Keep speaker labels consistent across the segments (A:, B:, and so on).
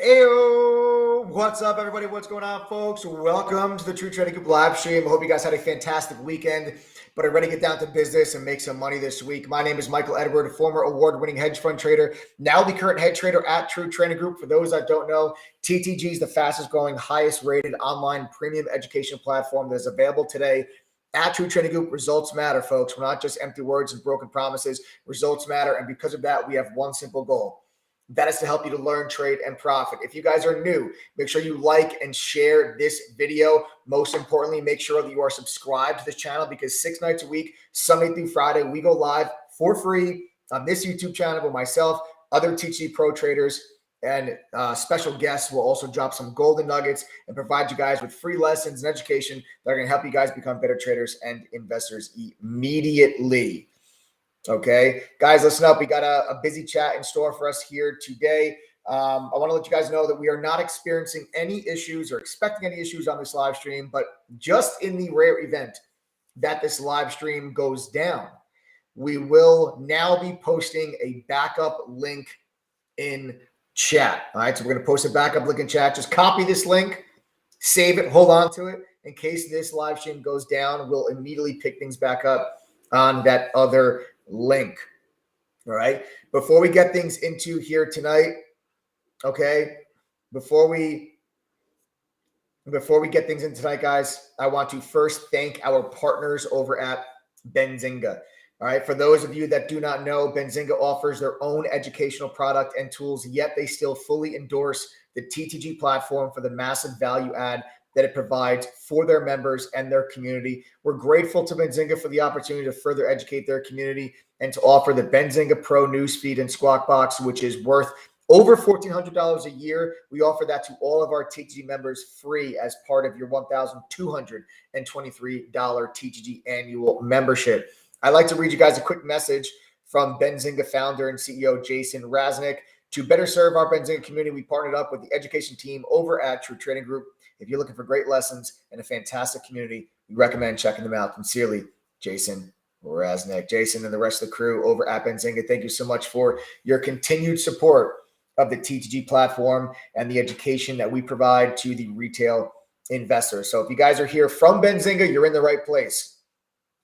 A: Heyo, what's up, everybody? What's going on, folks? Welcome to the True Trading Group live stream. I hope you guys had a fantastic weekend, but are ready to get down to business and make some money this week. My name is Michael Edward, former award-winning hedge fund trader, now the current head trader at True Trading Group. For those that don't know, TTG is the fastest growing, highest rated online premium education platform that is available today at True Trading Group. Results matter, folks. We're not just empty words and broken promises. Results matter, and because of that, we have one simple goal. That is to help you to learn, trade, and profit. If you guys are new, make sure you like and share this video. Most importantly, make sure that you are subscribed to this channel, because 6 nights a week, Sunday through Friday, we go live for free on this YouTube channel with myself, other TTG Pro traders, and special guests will also drop some golden nuggets and provide you guys with free lessons and education that are going to help you guys become better traders and investors immediately. Okay, guys, listen up. We got a busy chat in store for us here today. I want to let you guys know that we are not experiencing any issues or expecting any issues on this live stream, but just in the rare event that this live stream goes down, we will now be posting a backup link in chat. All right, so we're going to post a backup link in chat. Just copy this link, save it, hold on to it. In case this live stream goes down, we'll immediately pick things back up on that other link. All right, before we get things into here tonight, okay, before we get things in tonight, guys, I want to first thank our partners over at Benzinga. All right, for those of you that do not know, Benzinga offers their own educational product and tools, yet they still fully endorse the TTG platform for the massive value add that it provides for their members and their community. We're grateful to Benzinga for the opportunity to further educate their community and to offer the Benzinga Pro newsfeed and Squawk Box, which is worth over $1,400 a year. We offer that to all of our TTG members free as part of your $1,223 TTG annual membership. I'd like to read you guys a quick message from Benzinga founder and CEO Jason Raznick. To better serve our Benzinga community, we partnered up with the education team over at True Trading Group. If you're looking for great lessons and a fantastic community, we recommend checking them out. Sincerely, Jason Raznick. Jason and the rest of the crew over at Benzinga, thank you so much for your continued support of the TTG platform and the education that we provide to the retail investors. So if you guys are here from Benzinga, you're in the right place.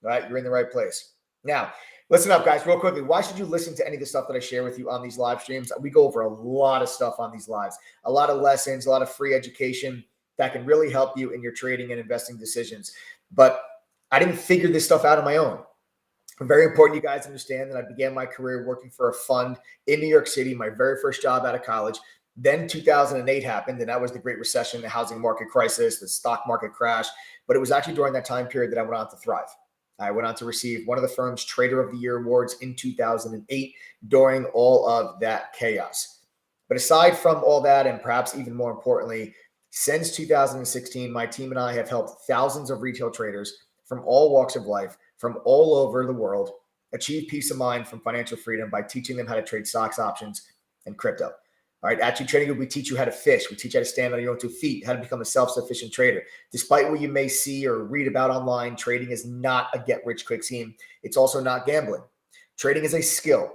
A: All right, you're in the right place. Now, listen up, guys, real quickly. Why should you listen to any of the stuff that I share with you on these live streams? We go over a lot of stuff on these lives, a lot of lessons, a lot of free education that can really help you in your trading and investing decisions. But I didn't figure this stuff out on my own. Very important you guys understand that I began my career working for a fund in New York City, my very first job out of college. Then 2008 happened, and that was the Great Recession, the housing market crisis, the stock market crash. But it was actually during that time period that I went on to thrive. I went on to receive one of the firm's Trader of the Year awards in 2008 during all of that chaos. But aside from all that, and perhaps even more importantly, since 2016, my team and I have helped thousands of retail traders from all walks of life, from all over the world, achieve peace of mind from financial freedom by teaching them how to trade stocks, options, and crypto. All right, at True Trading Group, we teach you how to fish. We teach you how to stand on your own 2 feet, how to become a self-sufficient trader. Despite what you may see or read about online, trading is not a get-rich-quick scheme. It's also not gambling. Trading is a skill.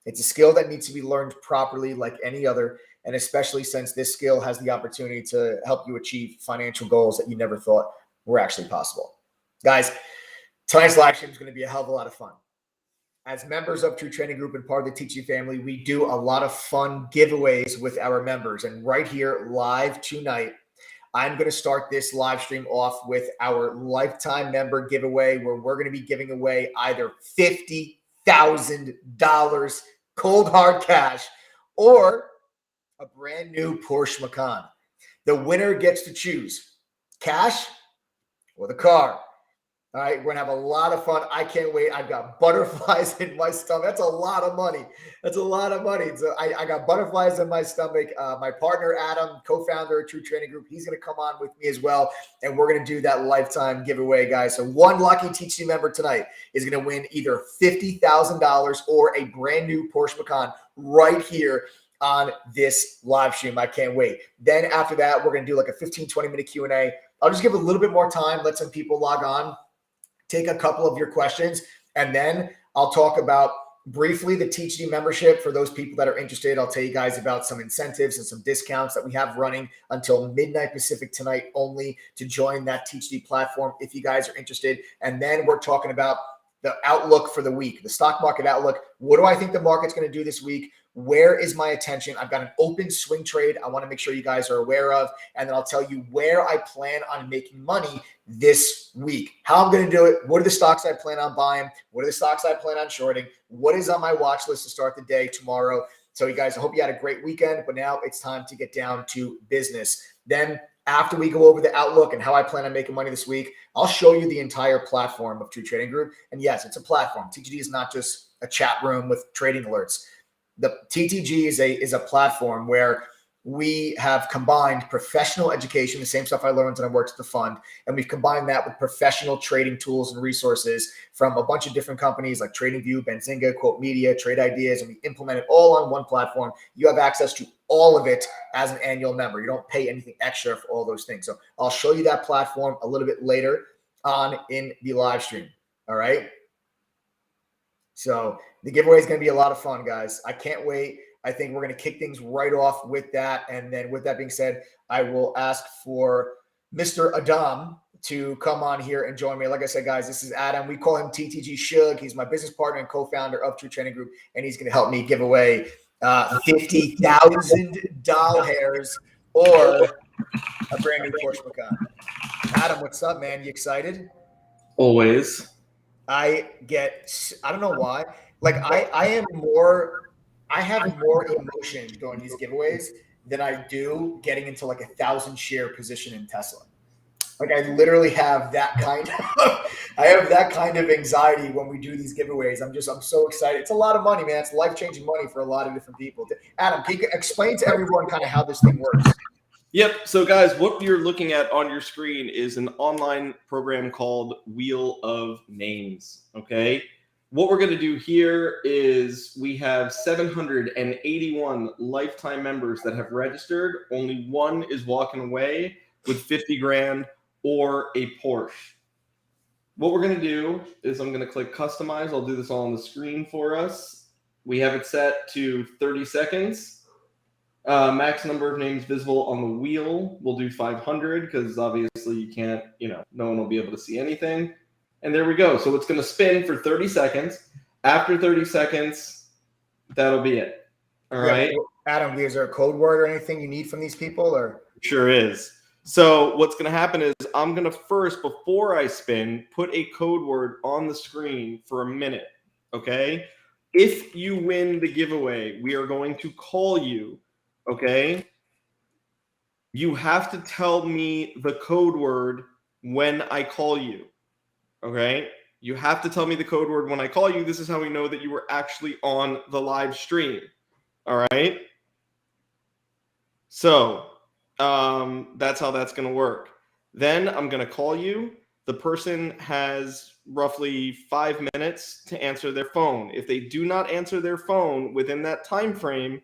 A: It's a skill that needs to be learned properly like any other, and especially since this skill has the opportunity to help you achieve financial goals that you never thought were actually possible. Guys, tonight's live stream is going to be a hell of a lot of fun. As members of True Trading Group and part of the TTG family, we do a lot of fun giveaways with our members. And right here, live tonight, I'm going to start this live stream off with our lifetime member giveaway, where we're going to be giving away either $50,000 cold hard cash or a brand new Porsche Macan. The winner gets to choose cash or the car. All right, we're going to have a lot of fun. I can't wait. I've got butterflies in my stomach. That's a lot of money. That's a lot of money. So I got butterflies in my stomach. My partner, Adam, co-founder of True Trading Group, he's going to come on with me as well. And we're going to do that lifetime giveaway, guys. So one lucky TTG member tonight is going to win either $50,000 or a brand new Porsche Macan right here on this live stream. I can't wait. Then after that, we're going to do like a 15-20 minute Q&A. I'll just give a little bit more time, let some people log on, take a couple of your questions, and then I'll talk about briefly, the THD membership, for those people that are interested, I'll tell you guys about some incentives and some discounts that we have running until midnight Pacific tonight only to join that THD platform if you guys are interested. And then we're talking about the outlook for the week, the stock market outlook. What do I think the market's going to do this week? Where is my attention? I've got an open swing trade I want to make sure you guys are aware of. And then I'll tell you where I plan on making money this week, how I'm going to do it. What are the stocks I plan on buying? What are the stocks I plan on shorting? What is on my watch list to start the day tomorrow? So you guys, I hope you had a great weekend, but now it's time to get down to business. Then after we go over the outlook and how I plan on making money this week, I'll show you the entire platform of True Trading Group. And yes, it's a platform. TTG is not just a chat room with trading alerts. The TTG is a platform where we have combined professional education, the same stuff I learned when I worked at the fund, and we've combined that with professional trading tools and resources from a bunch of different companies like TradingView, Benzinga, Quote Media, Trade Ideas, and we implement it all on one platform. You have access to all of it as an annual member. You don't pay anything extra for all those things. So I'll show you that platform a little bit later on in the live stream. All right. So the giveaway is going to be a lot of fun, guys. I can't wait. I think we're going to kick things right off with that. And then with that being said, I will ask for Mr. Adam to come on here and join me. Like I said, guys, this is Adam. We call him TTG Shug. He's my business partner and co-founder of True Trading Group, and he's going to help me give away 50,000 doll hairs or a brand new Porsche Macan. Adam, what's up, man? You excited?
B: Always.
A: I don't know why. Like I have more emotion during these giveaways than I do getting into like 1,000 share position in Tesla. Like I literally have that kind of anxiety when we do these giveaways. I'm so excited. It's a lot of money, man. It's life-changing money for a lot of different people. Adam, can you explain to everyone kind of how this thing works?
B: Yep. So guys, what you're looking at on your screen is an online program called Wheel of Names. Okay. What we're going to do here is we have 781 lifetime members that have registered. Only one is walking away with 50 grand or a Porsche. What we're going to do is I'm going to click customize. I'll do this all on the screen for us. We have it set to 30 seconds. Max number of names visible on the wheel. We'll do 500 because obviously you can't, no one will be able to see anything. And there we go. So it's going to spin for 30 seconds. After 30 seconds, that'll be it. All right.
A: Adam, is there a code word or anything you need from these people? Or
B: sure is. So what's going to happen is I'm going to first, before I spin, put a code word on the screen for a minute. Okay. If you win the giveaway, we are going to call you. Okay. You have to tell me the code word when I call you. Okay. You have to tell me the code word when I call you. This is how we know that you were actually on the live stream. All right. So that's how that's going to work. Then I'm going to call you. The person has roughly 5 minutes to answer their phone. If they do not answer their phone within that time frame,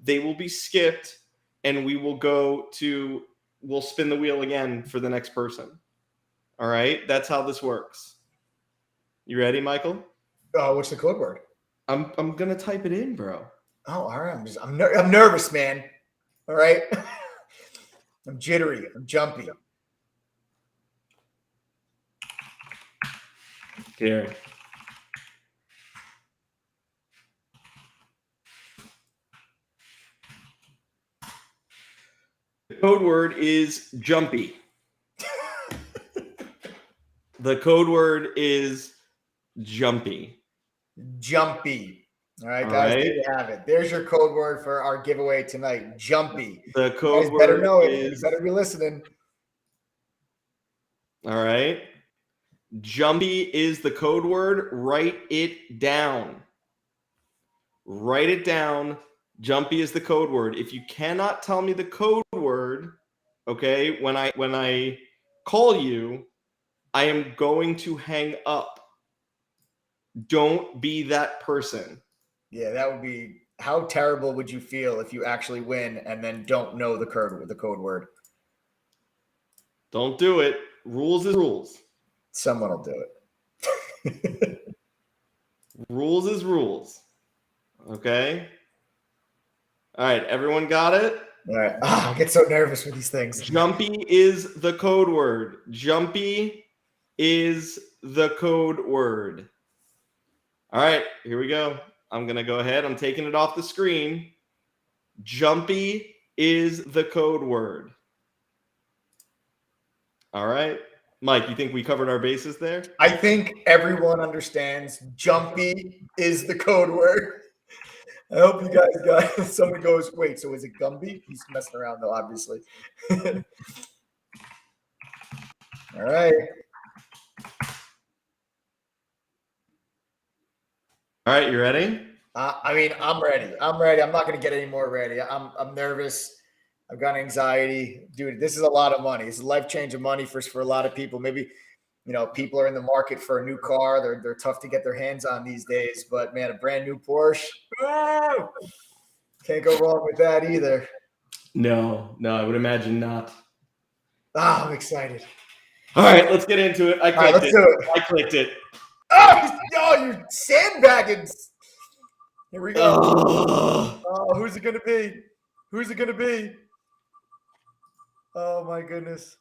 B: they will be skipped, and we'll spin the wheel again for the next person. All right, that's how this works. You ready, Michael?
A: What's the code word?
B: I'm gonna type it in, bro.
A: Oh, all right. I'm nervous, man. All right, I'm jittery. I'm jumpy.
B: Here. The code word is jumpy. The code word is jumpy.
A: Jumpy. All right, guys, there you have it. There's your code word for our giveaway tonight. Jumpy.
B: The code word
A: better know it. You better be listening.
B: All right. Jumpy is the code word. Write it down. Write it down. Jumpy is the code word. If you cannot tell me the code word, okay, when I call you, I am going to hang up. Don't be that person.
A: Yeah, that would be, how terrible would you feel if you actually win and then don't know the code word?
B: Don't do it. Rules is rules.
A: Someone will do it.
B: Rules is rules. Okay. All right, everyone got it?
A: All right. Oh, I get so nervous with these things.
B: Jumpy is the code word. Jumpy is the code word. All right, here we go. I'm going to go ahead. I'm taking it off the screen. Jumpy is the code word. All right. Mike, you think we covered our bases there?
A: I think everyone understands jumpy is the code word. I hope you guys got it. Someone goes, wait, so is it Gumby? He's messing around though, obviously. All right.
B: All right, you ready?
A: I mean, I'm ready. I'm ready. I'm not going to get any more ready. I'm nervous. I've got anxiety. Dude, this is a lot of money. It's life-changing money for a lot of people. Maybe, you know, people are in the market for a new car. They're tough to get their hands on these days. But, man, a brand new Porsche, can't go wrong with that either.
B: No, I would imagine not.
A: Ah, I'm excited.
B: All right, let's get into it. I clicked it. I clicked it.
A: Oh, you're sandbagging. Here we go. Oh, who's it going to be? Who's it going to be? Oh, my goodness.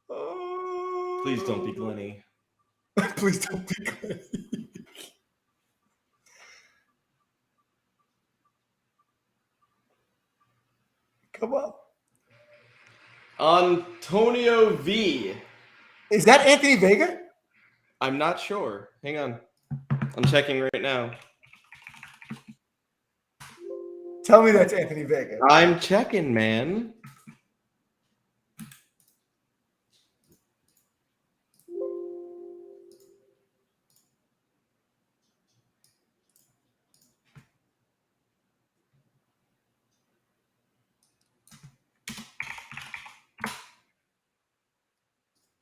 A: Oh.
B: Please don't be Glenny.
A: Please don't be Glenny. Come on.
B: Antonio V.
A: Is that Anthony Vega?
B: I'm not sure. Hang on. I'm checking right now.
A: Tell me that's Anthony Vega.
B: I'm checking, man.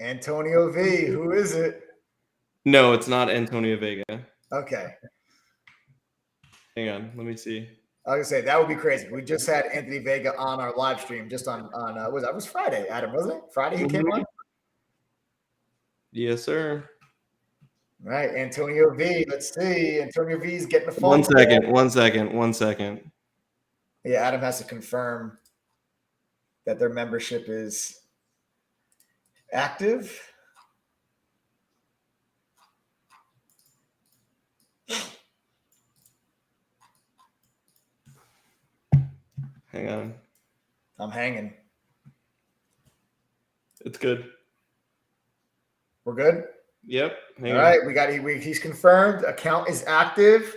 A: Antonio V. Who is it?
B: No, it's not Antonio Vega.
A: Okay.
B: Hang on. Let me see.
A: I was gonna say that would be crazy. We just had Anthony Vega on our live stream, just on was Friday, Adam, wasn't it? Friday he came on.
B: Yes, sir.
A: All right, Antonio V. Let's see. Antonio V is getting the phone.
B: 1 second.
A: Yeah, Adam has to confirm that their membership is active.
B: Hang on.
A: I'm hanging.
B: It's good.
A: We're good?
B: Yep.
A: All right, he's confirmed. Account is active.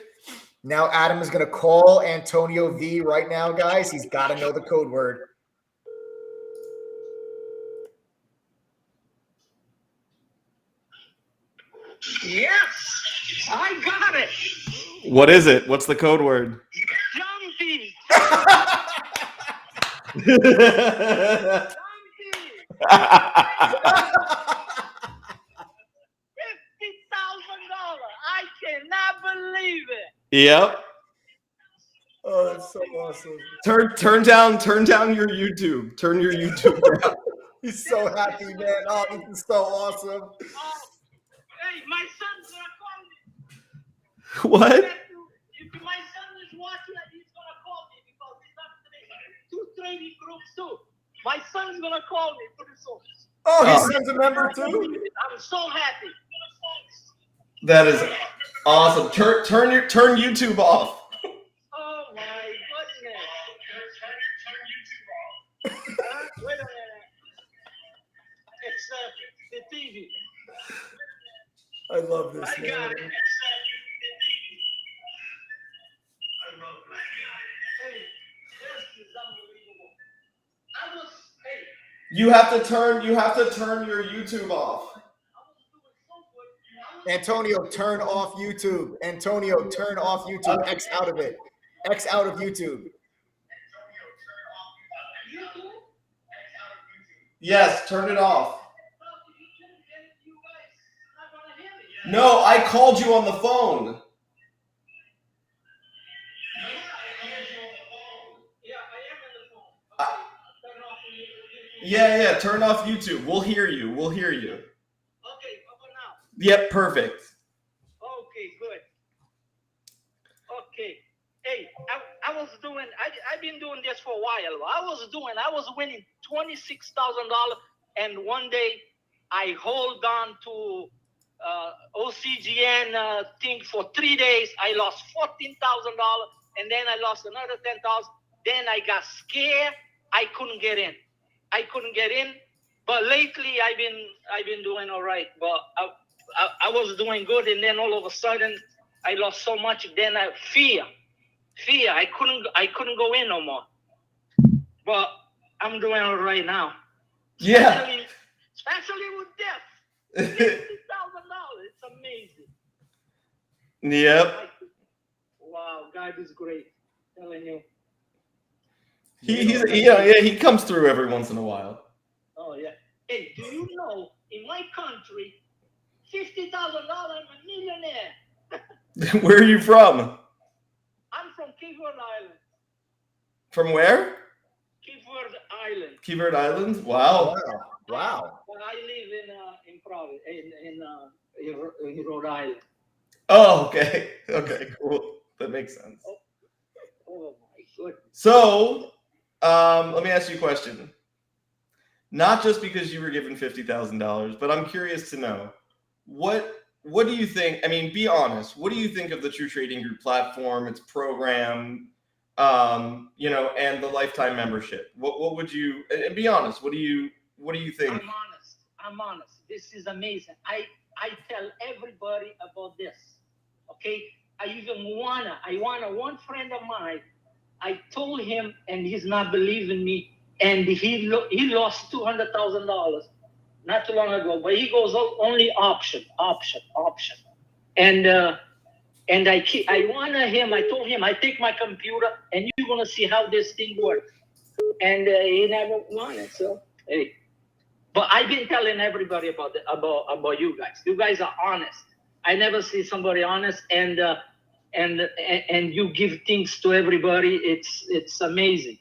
A: Now Adam is going to call Antonio V right now, guys. He's got to know the code word.
C: Yes, I got it.
B: What is it? What's the code word?
C: Jumpy. I cannot believe it.
B: Yep.
A: Oh, that's so awesome.
B: Turn down your YouTube. Turn your YouTube down.
A: He's so happy, man. Oh, this is so awesome.
C: Oh, hey, my son's gonna call me.
B: What?
C: If my son is watching it, he's gonna call me because he's up to 2 training groups too. My son's gonna call me pretty soon.
A: Oh, his son's a member too?
C: I'm so happy.
B: That is awesome. Turn YouTube off.
C: Oh my goodness. Turn YouTube off. Wait a minute. It's the TV.
A: I love this,
C: I
A: man.
C: got it. Hey, this is unbelievable.
B: You have to turn your YouTube off.
A: Antonio, turn off YouTube. Antonio, turn off YouTube. X out of it. X out of YouTube.
B: Yes, turn it off. No, I called you on the phone. Yeah. Turn off YouTube. We'll hear you.
C: Okay, how about now?
B: Yep, perfect.
C: Okay, good. Okay. Hey, I've been doing this for a while. I was winning $26,000, and one day I hold on to OCGN thing for 3 days. I lost $14,000, and then I lost another $10,000. Then I got scared. I couldn't get in. But lately I've been doing all right. But I was doing good, and then all of a sudden I lost so much. Then fear. I couldn't go in no more. But I'm doing all right now.
B: Yeah.
C: Especially with this. $50,000. It's amazing.
B: Yep.
C: Wow, God is great. I'm telling you.
B: He comes through every once in a while.
C: Oh yeah. Hey, do you know in my country, $50,000 I'm a millionaire.
B: Where are you from?
C: I'm from Cape Verde Island.
B: From where?
C: Cape Verde Island.
B: Cape Verde Islands? Wow.
A: Wow.
C: But I live in Providence, in Rhode Island.
B: Oh, okay. Okay, cool. That makes sense.
C: Oh my goodness.
B: So, let me ask you a question. Not just because you were given $50,000, but I'm curious to know what do you think? I mean, be honest. What do you think of the True Trading Group platform, its program, and the lifetime membership? What would you? And be honest. What do you think?
C: I'm honest. This is amazing. I tell everybody about this. Okay. I wanna one friend of mine. I told him, and he's not believing me. And he lost $200,000 not too long ago. But he goes only option. And I wanted him. I told him I take my computer and you're gonna see how this thing works. And he never wanted. So hey, but I've been telling everybody about you guys. You guys are honest. I never see somebody honest and you give things to everybody. It's amazing.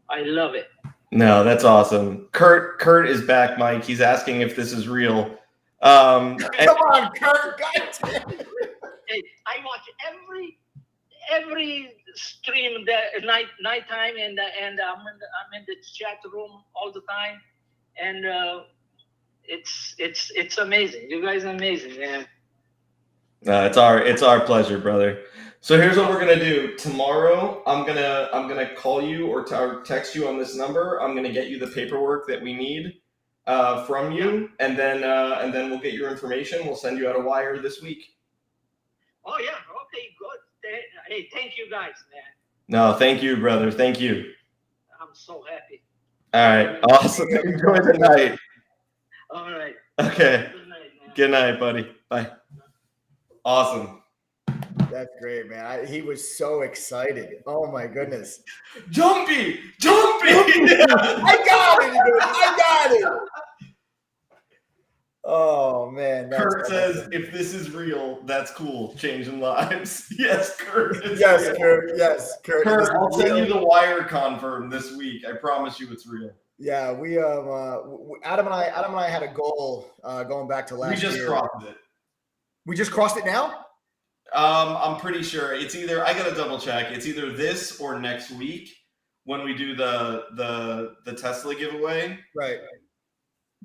C: I love it.
B: No, that's awesome. Kurt is back, Mike. He's asking if this is real. Come
A: on, Kurt. God damn it.
C: Hey, I watch every stream nighttime, and I'm in the chat room all the time, and it's amazing. You guys are amazing, man.
B: It's our pleasure, brother. So here's what we're gonna do. Tomorrow, I'm gonna call you or text you on this number. I'm gonna get you the paperwork that we need from you, and then we'll get your information. We'll send you out a wire this week.
C: Oh yeah, okay, good. Hey, thank you guys, man.
B: No, thank you, brother. Thank you.
C: I'm so happy.
B: All right, awesome. Enjoy the night.
C: All right.
B: Okay.
C: Good night, man.
B: Good night, buddy. Bye. Awesome.
A: That's great, man. He was so excited. Oh my goodness.
B: Jumpy.
A: I got it, dude. I got it. Oh man.
B: Kurt says, if this is real, that's cool. Changing lives. Yes, Kurt.
A: Yes, real. Kurt. Yes, Kurt.
B: Kurt, I'll send you the wire confirm this week. I promise you it's real.
A: Yeah, we Adam and I had a goal going back to last year.
B: We just crossed it.
A: We just crossed it now?
B: I'm pretty sure it's either, I gotta double check. It's either this or next week when we do the Tesla giveaway.
A: Right.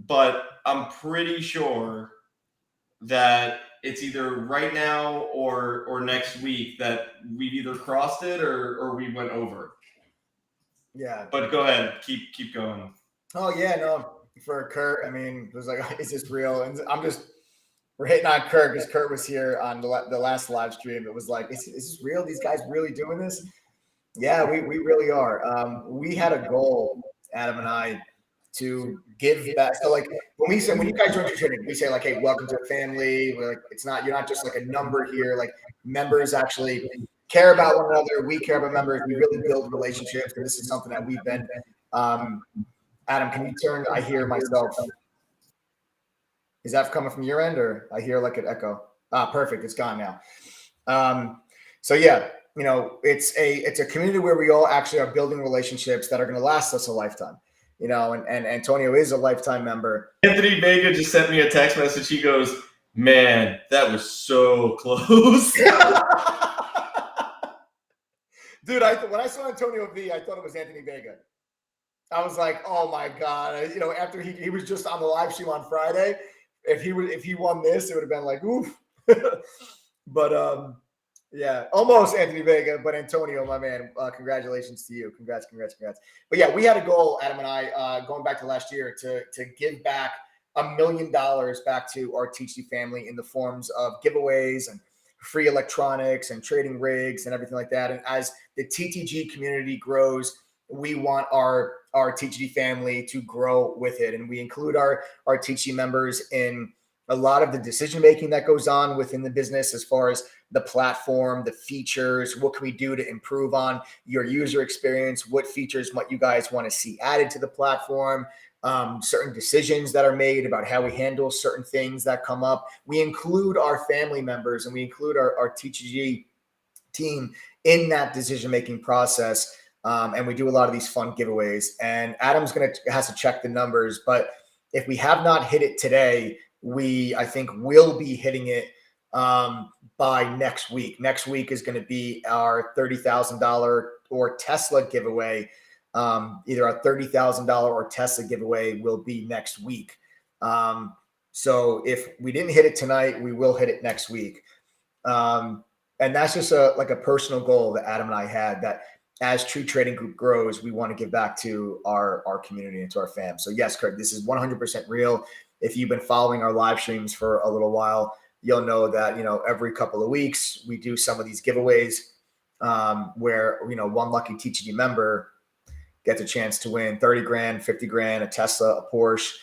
B: But I'm pretty sure that it's either right now or next week that we've either crossed it or we went over.
A: Yeah.
B: But go ahead, keep going.
A: Oh yeah, no. For Kurt, I mean, it was like, is this real? And we're hitting on Kurt because Kurt was here on the last live stream. It was like, is this real? These guys really doing this? Yeah, we really are. We had a goal, Adam and I, to give back. So like when you guys join True Trading, we say like, hey, welcome to the family. We're like, you're not just like a number here. Like members actually care about one another. We care about members. We really build relationships, and this is something that we've been. Adam, can you turn? I hear myself. Is that coming from your end, or I hear like an echo? Perfect. It's gone now. So yeah, it's a community where we all actually are building relationships that are going to last us a lifetime. you know, and Antonio is a lifetime member.
B: Anthony Vega just sent me a text message. He goes, "Man, that was so close."
A: Dude, when I saw Antonio V, I thought it was Anthony Vega. I was like, oh my God. You know, after he was just on the live stream on Friday, if he won this, it would have been like, oof. But yeah, almost Anthony Vega, but Antonio, my man, congratulations to you. Congrats. But yeah, we had a goal, Adam and I, going back to last year to give back $1 million back to our TG family in the forms of giveaways and free electronics and trading rigs and everything like that. And as the TTG community grows, we want our TTG family to grow with it. And we include our TTG members in a lot of the decision making that goes on within the business, as far as the platform, the features, what can we do to improve on your user experience, what features might you guys want to see added to the platform, certain decisions that are made about how we handle certain things that come up. We include our family members and we include our TTG team in that decision-making process. And we do a lot of these fun giveaways, and Adam's has to check the numbers, but if we have not hit it today, I think will be hitting it by next week. Next week is going to be our $30,000 or Tesla giveaway. Either our $30,000 or Tesla giveaway will be next week. So if we didn't hit it tonight, we will hit it next week. And that's just like a personal goal that Adam and I had, that as True Trading Group grows, we want to give back to our community and to our fam. So yes, Kurt, this is 100% real. If you've been following our live streams for a little while, you'll know that, you know, every couple of weeks we do some of these giveaways where, you know, one lucky TTG member gets a chance to win 30 grand, 50 grand, a Tesla, a Porsche,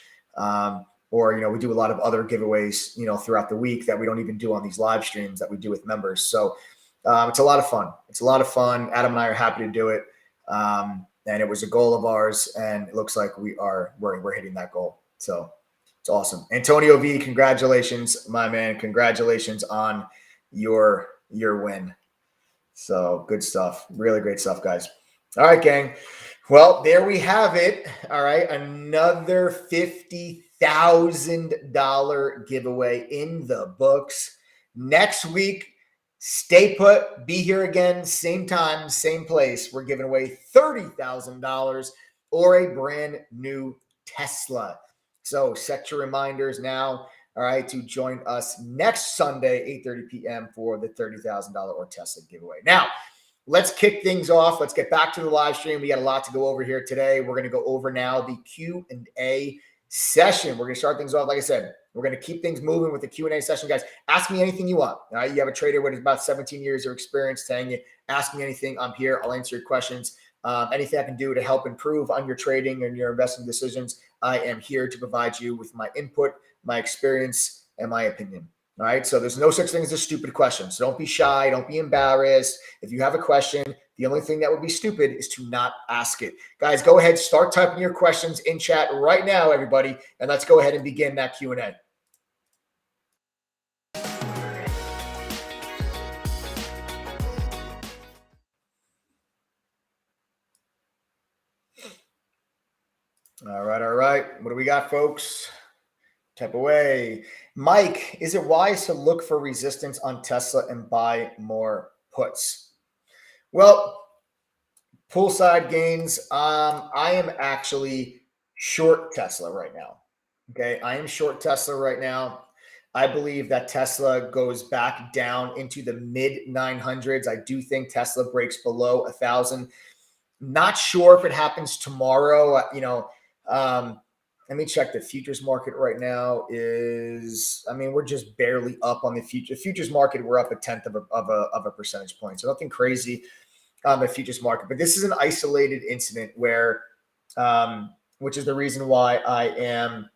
A: or, you know, we do a lot of other giveaways, you know, throughout the week that we don't even do on these live streams that we do with members. So it's a lot of fun. It's a lot of fun. Adam and I are happy to do it. And it was a goal of ours, and it looks like we're hitting that goal. So it's awesome. Antonio V, congratulations, my man. Congratulations on your win. So good stuff. Really great stuff, guys. All right, gang. Well, there we have it. All right. Another $50,000 giveaway in the books. Next week, stay put, be here again, same time, same place. We're giving away $30,000 or a brand new Tesla. So set your reminders now, all right, to join us next Sunday, 8:30 p.m. for the $30,000 or Tesla giveaway. Now, let's kick things off. Let's get back to the live stream. We got a lot to go over here today. We're going to go over now the Q&A session. We're going to start things off. Like I said, we're going to keep things moving with the Q&A session, guys. Ask me anything you want. All right? You have a trader with about 17 years of experience telling you, ask me anything. I'm here. I'll answer your questions. Anything I can do to help improve on your trading and your investing decisions, I am here to provide you with my input, my experience, and my opinion. All right. So there's no such thing as a stupid question. So don't be shy. Don't be embarrassed. If you have a question, the only thing that would be stupid is to not ask it. Guys, go ahead, start typing your questions in chat right now, everybody. And let's go ahead and begin that Q&A. All right. What do we got, folks? Type away. Mike, is it wise to look for resistance on Tesla and buy more puts? Well, poolside gains. I am actually short Tesla right now. Okay. I am short Tesla right now. I believe that Tesla goes back down into the mid 900s. I do think Tesla breaks below 1,000. Not sure if it happens tomorrow. Let me check the futures market right now. We're just barely up on the futures market. We're up 1/10 of a percentage point. So nothing crazy on the futures market. But this is an isolated incident where, which is the reason why I am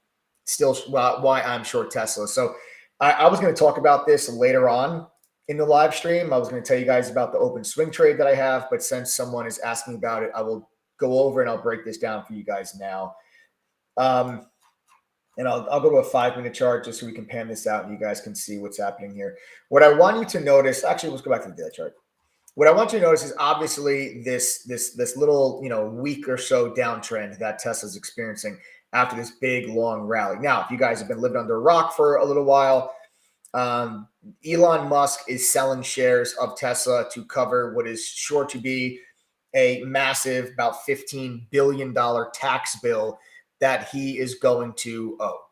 A: why I'm short Tesla. So I was going to talk about this later on in the live stream. I was going to tell you guys about the open swing trade that I have. But since someone is asking about it, I will go over and I'll break this down for you guys now. And I'll go to a 5-minute chart just so we can pan this out and you guys can see what's happening here. What I want you to notice, actually, let's go back to the daily chart. what I want you to notice is obviously this little, week or so downtrend that Tesla's experiencing after this big long rally. Now, if you guys have been living under a rock for a little while, Elon Musk is selling shares of Tesla to cover what is sure to be a massive, about $15 billion tax bill that he is going to owe.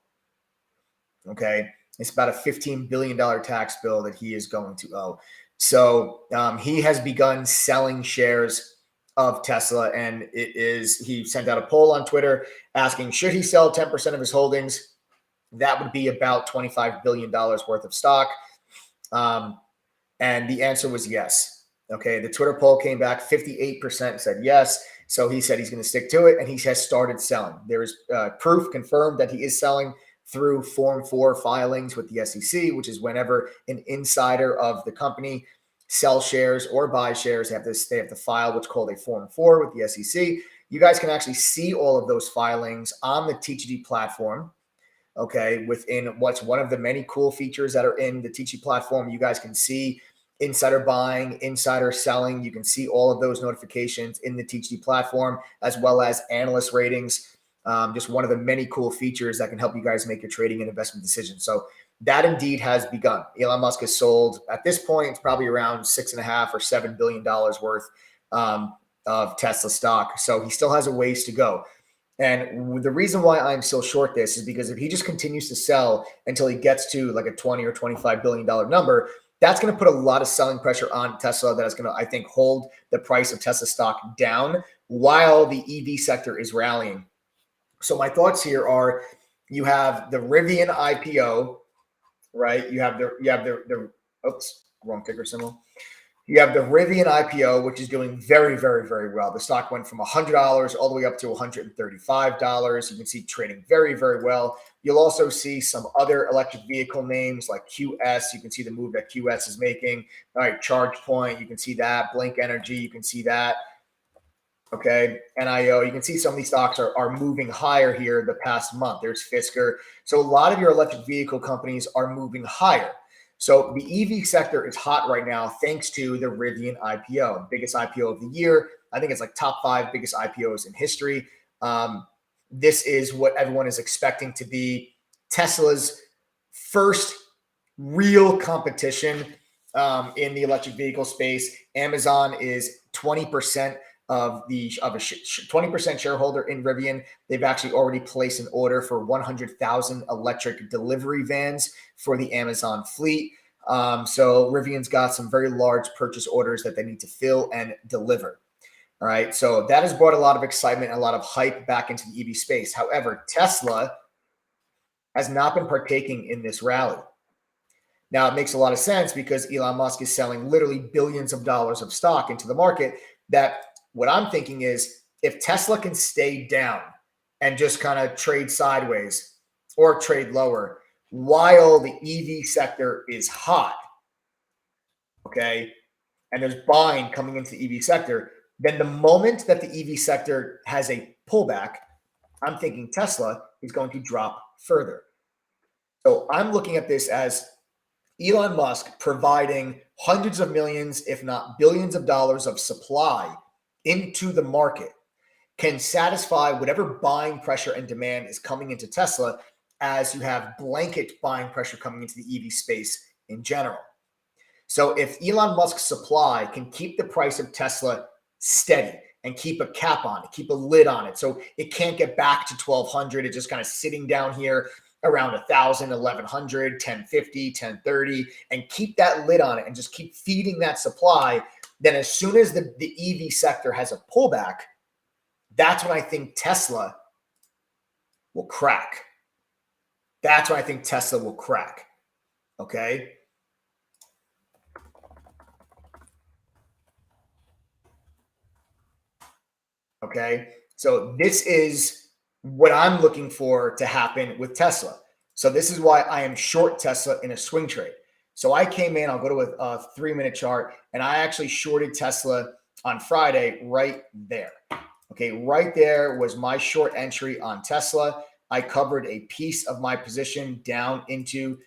A: Okay. It's about a $15 billion tax bill that he is going to owe. So he has begun selling shares of Tesla, and he sent out a poll on Twitter asking, should he sell 10% of his holdings? That would be about $25 billion worth of stock. And the answer was yes. Okay. The Twitter poll came back, 58% said yes. So he said he's going to stick to it, and he has started selling. There is proof confirmed that he is selling through Form 4 filings with the SEC, which is whenever an insider of the company sells shares or buys shares, they have to file what's called a Form 4 with the SEC. You guys can actually see all of those filings on the TGD platform. Okay, within what's one of the many cool features that are in the TGD platform, you guys can see insider buying, insider selling. You can see all of those notifications in the TGD platform, as well as analyst ratings. Just one of the many cool features that can help you guys make your trading and investment decisions. So that indeed has begun. Elon Musk has sold, at this point, it's probably around $6.5 or $7 billion worth of Tesla stock. So he still has a ways to go. And the reason why I'm so short this is because if he just continues to sell until he gets to like a $20 or $25 billion number, that's going to put a lot of selling pressure on Tesla that is going to, I think, hold the price of Tesla stock down while the EV sector is rallying. So my thoughts here are, you have the RIVN IPO, right? You have the oops, wrong ticker symbol. You have the RIVN IPO, which is doing very, very, very well. The stock went from $100 all the way up to $135. You can see trading very, very well. You'll also see some other electric vehicle names like QS. You can see the move that QS is making. All right, ChargePoint, you can see that. BLNK Energy, you can see that. Okay, NIO, you can see some of these stocks are moving higher here the past month. There's Fisker. So a lot of your electric vehicle companies are moving higher. So the EV sector is hot right now thanks to the Rivian IPO, biggest IPO of the year. I think it's like top 5 biggest IPOs in history. This is what everyone is expecting to be Tesla's first real competition in the electric vehicle space. Amazon is 20% of a 20% shareholder in Rivian. They've actually already placed an order for 100,000 electric delivery vans for the Amazon fleet. So Rivian's got some very large purchase orders that they need to fill and deliver. All right. So that has brought a lot of excitement and a lot of hype back into the EV space. However, Tesla has not been partaking in this rally. Now, it makes a lot of sense because Elon Musk is selling literally billions of dollars of stock into the market. That what I'm thinking is, if Tesla can stay down and just kind of trade sideways or trade lower while the EV sector is hot, okay, and there's buying coming into the EV sector, then the moment that the EV sector has a pullback, I'm thinking Tesla is going to drop further. So I'm looking at this as Elon Musk providing hundreds of millions, if not billions of dollars of supply into the market can satisfy whatever buying pressure and demand is coming into Tesla, as you have blanket buying pressure coming into the EV space in general. So if Elon Musk's supply can keep the price of Tesla steady and keep a cap on it, keep a lid on it, so it can't get back to 1,200, it's just kind of sitting down here around 1,000, 1,100, 1,050, 1,030, and keep that lid on it and just keep feeding that supply, then as soon as the EV sector has a pullback, that's when I think Tesla will crack. That's when I think Tesla will crack. Okay. Okay. So this is what I'm looking for to happen with Tesla. So this is why I am short Tesla in a swing trade. So I came in, I'll go to a 3-minute chart, and I actually shorted Tesla on Friday right there. Okay, right there was my short entry on Tesla. I covered a piece of my position down into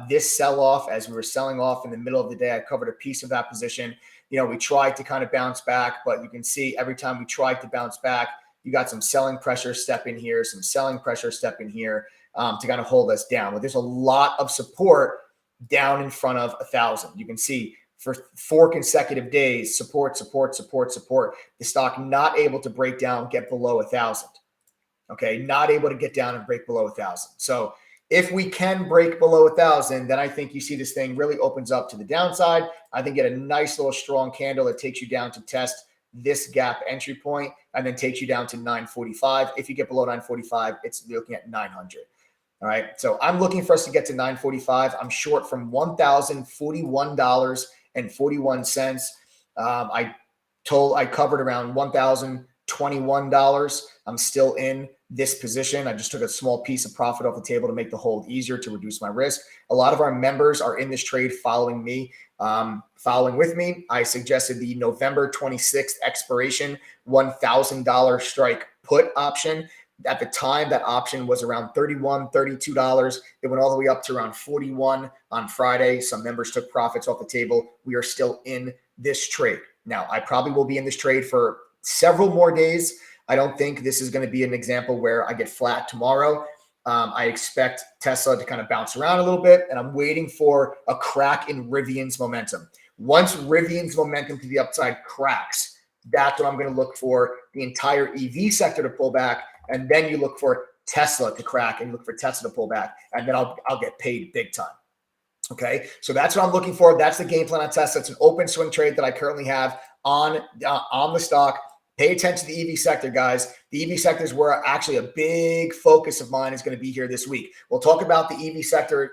A: this sell-off as we were selling off in the middle of the day. I covered a piece of that position. we tried to kind of bounce back, but you can see every time we tried to bounce back, you got some selling pressure step in here, some selling pressure step in here to kind of hold us down. But there's a lot of support down in front of 1,000. You can see for 4 consecutive days, support. The stock not able to break down, get below 1,000. Okay, not able to get down and break below 1,000. So if we can break below 1,000, then I think you see this thing really opens up to the downside. I think get a nice little strong candle that takes you down to test this gap entry point and then takes you down to 945. If you get below 945, it's looking at 900. All right. So I'm looking for us to get to 945. I'm short from $1,041.41. I covered around $1,021. I'm still in this position. I just took a small piece of profit off the table to make the hold easier to reduce my risk. A lot of our members are in this trade following with me. I suggested the November 26th expiration $1,000 strike put option. At the time, that option was around $31, $32. It went all the way up to around $41 on Friday. Some members took profits off the table. We are still in this trade. Now, I probably will be in this trade for several more days. I don't think this is going to be an example where I get flat tomorrow. I expect Tesla to kind of bounce around a little bit, and I'm waiting for a crack in Rivian's momentum. Once Rivian's momentum to the upside cracks, that's what I'm going to look for, the entire EV sector to pull back, and then you look for Tesla to crack and look for Tesla to pull back, and then I'll get paid big time. Okay, so that's what I'm looking for. That's the game plan on Tesla. It's an open swing trade that I currently have on the stock. Pay attention to the EV sector, guys. The EV sector is where actually a big focus of mine is going to be here this week. We'll talk about the EV sector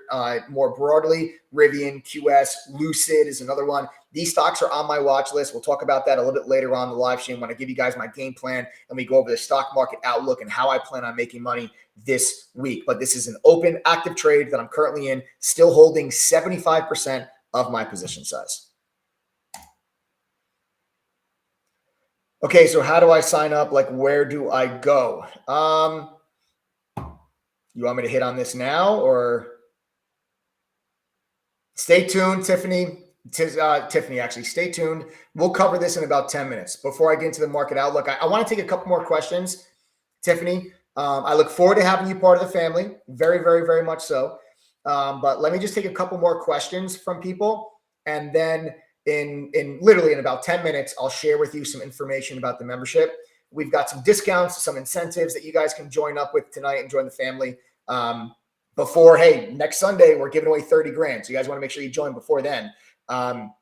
A: more broadly. Rivian, QS, Lucid is another one. These stocks are on my watch list. We'll talk about that a little bit later on in the live stream when I give you guys my game plan and we go over the stock market outlook and how I plan on making money this week. But this is an open, active trade that I'm currently in, still holding 75% of my position size. Okay, so how do I sign up? Like, where do I go? You want me to hit on this now or stay tuned, Tiffany? Tiffany, actually, stay tuned. We'll cover this in about 10 minutes. Before I get into the market outlook, I want to take a couple more questions. Tiffany, I look forward to having you part of the family. Very, very, very much so. But let me just take a couple more questions from people, and then in literally in about 10 minutes, I'll share with you some information about the membership. We've got some discounts, some incentives that you guys can join up with tonight and join the family. Before, hey, next Sunday, we're giving away 30 grand. So you guys want to make sure you join before then.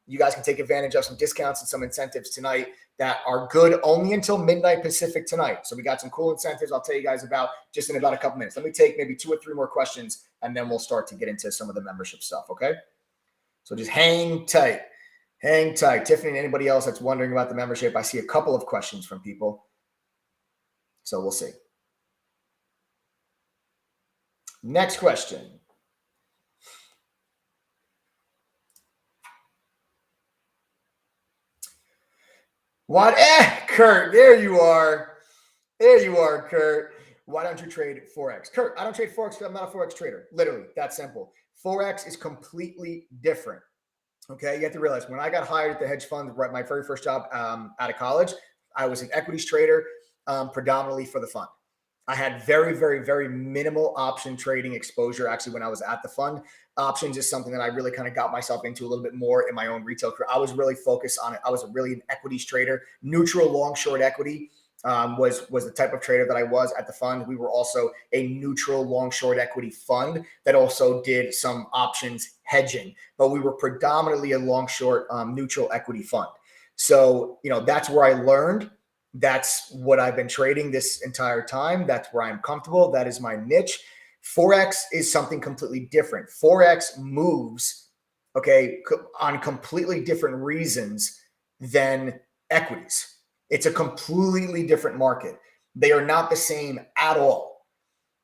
A: You guys can take advantage of some discounts and some incentives tonight that are good only until midnight Pacific tonight. So we got some cool incentives I'll tell you guys about just in about a couple minutes. Let me take maybe 2 or 3 more questions, and then we'll start to get into some of the membership stuff, okay? So just hang tight. Hang tight. Tiffany and anybody else that's wondering about the membership, I see a couple of questions from people. So we'll see. Next question. What? Kurt, there you are. There you are, Kurt. Why don't you trade Forex? Kurt, I don't trade Forex because I'm not a Forex trader. Literally, that simple. Forex is completely different. Okay, you have to realize when I got hired at the hedge fund, my very first job out of college, I was an equities trader predominantly for the fund. I had very, very, very minimal option trading exposure actually when I was at the fund. Options is something that I really kind of got myself into a little bit more in my own retail career. I was really focused on it. I was really an equities trader. Neutral long short equity was the type of trader that I was at the fund. We were also a neutral long short equity fund that also did some options hedging, but we were predominantly a long short neutral equity fund. So, that's where I learned. That's what I've been trading this entire time. That's where I'm comfortable. That is my niche. Forex is something completely different. Forex moves, okay, on completely different reasons than equities. It's a completely different market. They are not the same at all.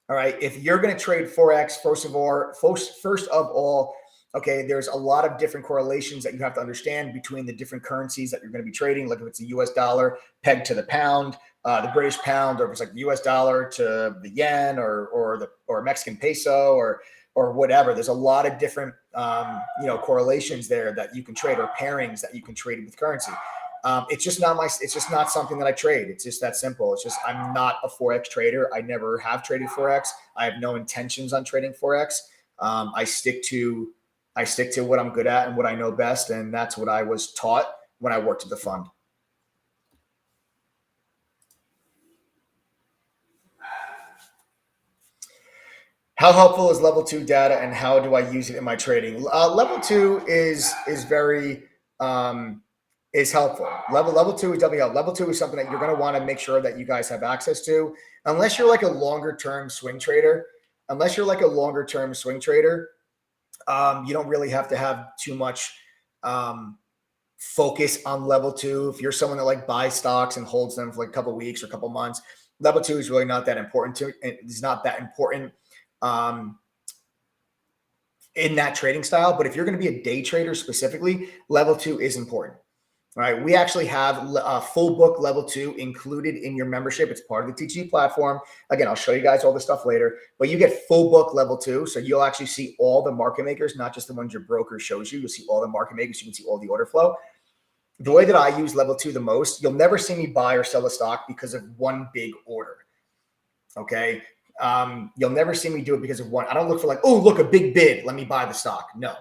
A: All right. If you're going to trade Forex, first of all, okay, there's a lot of different correlations that you have to understand between the different currencies that you're going to be trading. Like if it's a US dollar pegged to the pound, the British pound, or if it's like the US dollar to the yen or Mexican peso, or or whatever. There's a lot of different, correlations there that you can trade, or pairings that you can trade with currency. It's just not something that I trade. It's just that simple. It's just, I'm not a Forex trader. I never have traded Forex. I have no intentions on trading Forex. I stick to what I'm good at and what I know best. And that's what I was taught when I worked at the fund. How helpful is level 2 data, and how do I use it in my trading? Level 2 is very is helpful. Level 2 is definitely helpful. Level 2 is something that you're going to want to make sure that you guys have access to, unless you're like a longer term swing trader. You don't really have to have too much focus on level 2. If you're someone that like buys stocks and holds them for like a couple of weeks or a couple of months, level 2 is really not that important it's not that important in that trading style. But if you're going to be a day trader specifically, level 2 is important. All right. We actually have a full book level 2 included in your membership. It's part of the TG platform. Again, I'll show you guys all this stuff later, but you get full book level 2. So you'll actually see all the market makers, not just the ones your broker shows you. You'll see all the market makers. You can see all the order flow. The way that I use level 2 the most, you'll never see me buy or sell a stock because of one big order. Okay. You'll never see me do it because of one. I don't look for like, oh, look, a big bid, let me buy the stock. No.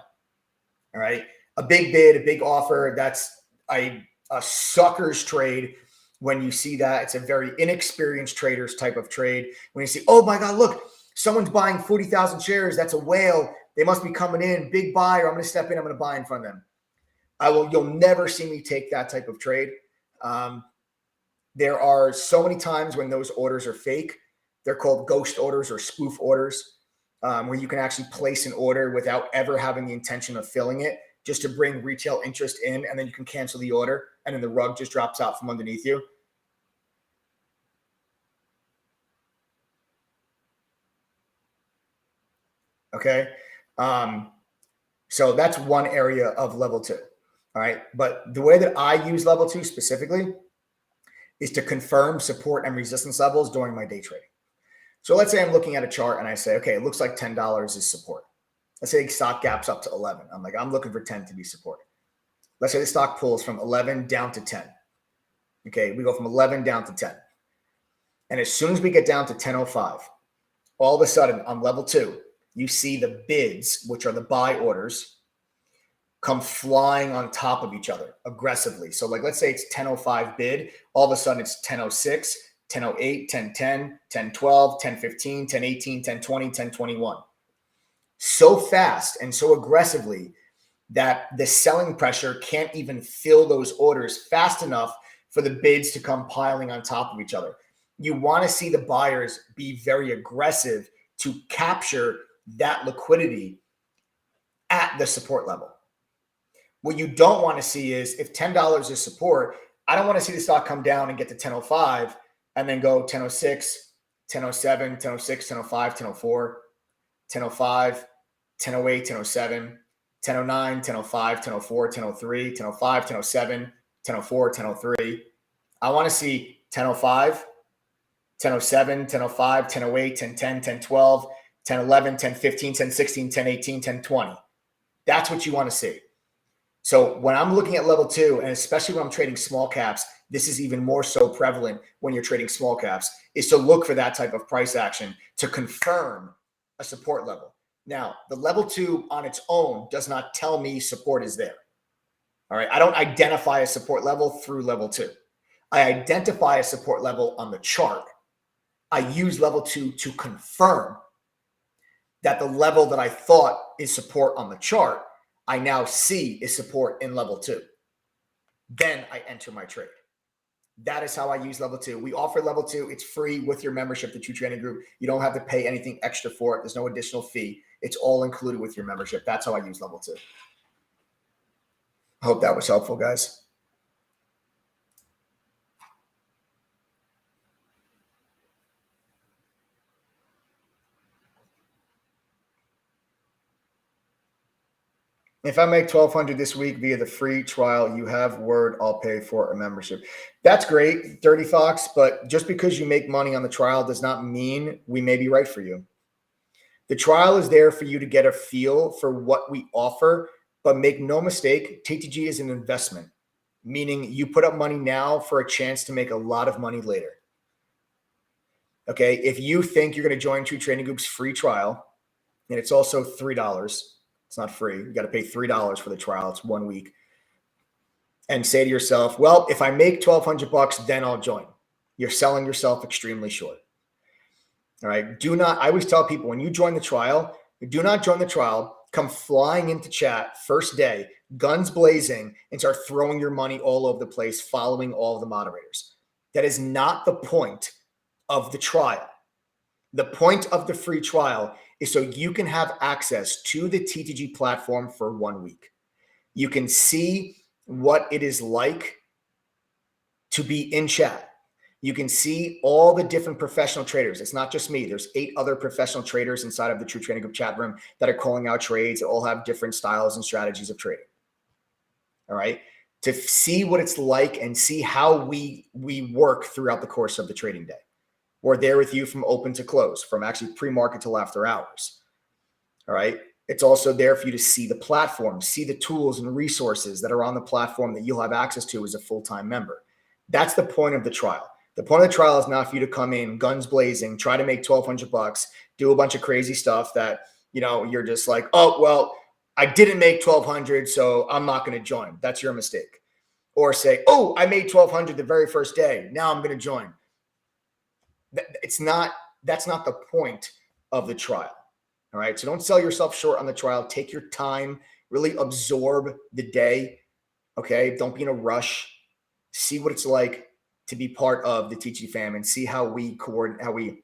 A: All right. A big bid, a big offer, that's a sucker's trade. When you see that, it's a very inexperienced trader's type of trade. When you see, oh my God, look, someone's buying 40,000 shares. That's a whale. They must be coming in, big buyer. I'm going to step in. I'm going to buy in from them. You'll never see me take that type of trade. There are so many times when those orders are fake. They're called ghost orders or spoof orders, where you can actually place an order without ever having the intention of filling it, just to bring retail interest in, and then you can cancel the order, and then the rug just drops out from underneath you. Okay. So that's one area of level 2. All right. But the way that I use level 2 specifically is to confirm support and resistance levels during my day trading. So let's say I'm looking at a chart and I say, okay, it looks like $10 is support. Let's say stock gaps up to 11. I'm looking for 10 to be support. Let's say the stock pulls from 11 down to 10. Okay, we go from 11 down to 10. And as soon as we get down to 10.05, all of a sudden on level 2, you see the bids, which are the buy orders, come flying on top of each other aggressively. So like, let's say it's 10.05 bid. All of a sudden it's 10.06, 10.08, 10.10, 10.12, 10.15, 10.18, 10.20, 10.21. So fast and so aggressively that the selling pressure can't even fill those orders fast enough for the bids to come piling on top of each other. You want to see the buyers be very aggressive to capture that liquidity at the support level. What you don't want to see is, if $10 is support, I don't want to see the stock come down and get to 10.05 and then go 10.06, 10.07, 10.06, 10.05, 10.04, 10.05, 10.08, 10.07, 10.09, 10.05, 10.04, 10.03, 10.05, 10.07, 10.04, 10.03. I want to see 10.05, 10.07, 10.05, 10.08, 10.10, 10.12, 10.11, 10.15, 10.16, 10.18, 10.20. That's what you want to see. So when I'm looking at level 2, and especially when I'm trading small caps, this is even more so prevalent when you're trading small caps, is to look for that type of price action to confirm a support level. Now, the level 2 on its own does not tell me support is there. All right. I don't identify a support level through level 2. I identify a support level on the chart. I use level 2 to confirm that the level that I thought is support on the chart, I now see is support in level 2. Then I enter my trade. That is how I use level 2. We offer level 2. It's free with your membership, the True Trading Group. You don't have to pay anything extra for it. There's no additional fee. It's all included with your membership. That's how I use level 2. I hope that was helpful, guys. If I make $1,200 this week via the free trial, you have word I'll pay for a membership. That's great, Dirty Fox, but just because you make money on the trial does not mean we may be right for you. The trial is there for you to get a feel for what we offer, but make no mistake, TTG is an investment, meaning you put up money now for a chance to make a lot of money later. Okay, if you think you're going to join True Trading Group's free trial, and it's also $3, it's not free. You got to pay $3 for the trial. It's 1 week. And say to yourself, well, if I make $1,200, then I'll join. You're selling yourself extremely short. All right. Do not, I always tell people when you join the trial, do not join the trial, come flying into chat first day, guns blazing, and start throwing your money all over the place, following all of the moderators. That is not the point of the trial. The point of the free trial is so you can have access to the TTG platform for 1 week. You can see what it is like to be in chat. You can see all the different professional traders. It's not just me. There's 8 other professional traders inside of the True Trading Group chat room that are calling out trades that all have different styles and strategies of trading. All right. To see what it's like and see how we work throughout the course of the trading day. We're there with you from open to close, from actually pre-market till after hours. All right. It's also there for you to see the platform, see the tools and resources that are on the platform that you'll have access to as a full-time member. That's the point of the trial. The point of the trial is not for you to come in guns blazing, try to make $1,200, do a bunch of crazy stuff that, you know, you're just like, oh, well, I didn't make $1,200, so I'm not going to join. That's your mistake. Or say, oh, I made $1,200 the very first day. Now I'm going to join. That's not the point of the trial. All right. So don't sell yourself short on the trial. Take your time, really absorb the day. Okay. Don't be in a rush. See what it's like to be part of the TTG fam and see how we coordinate,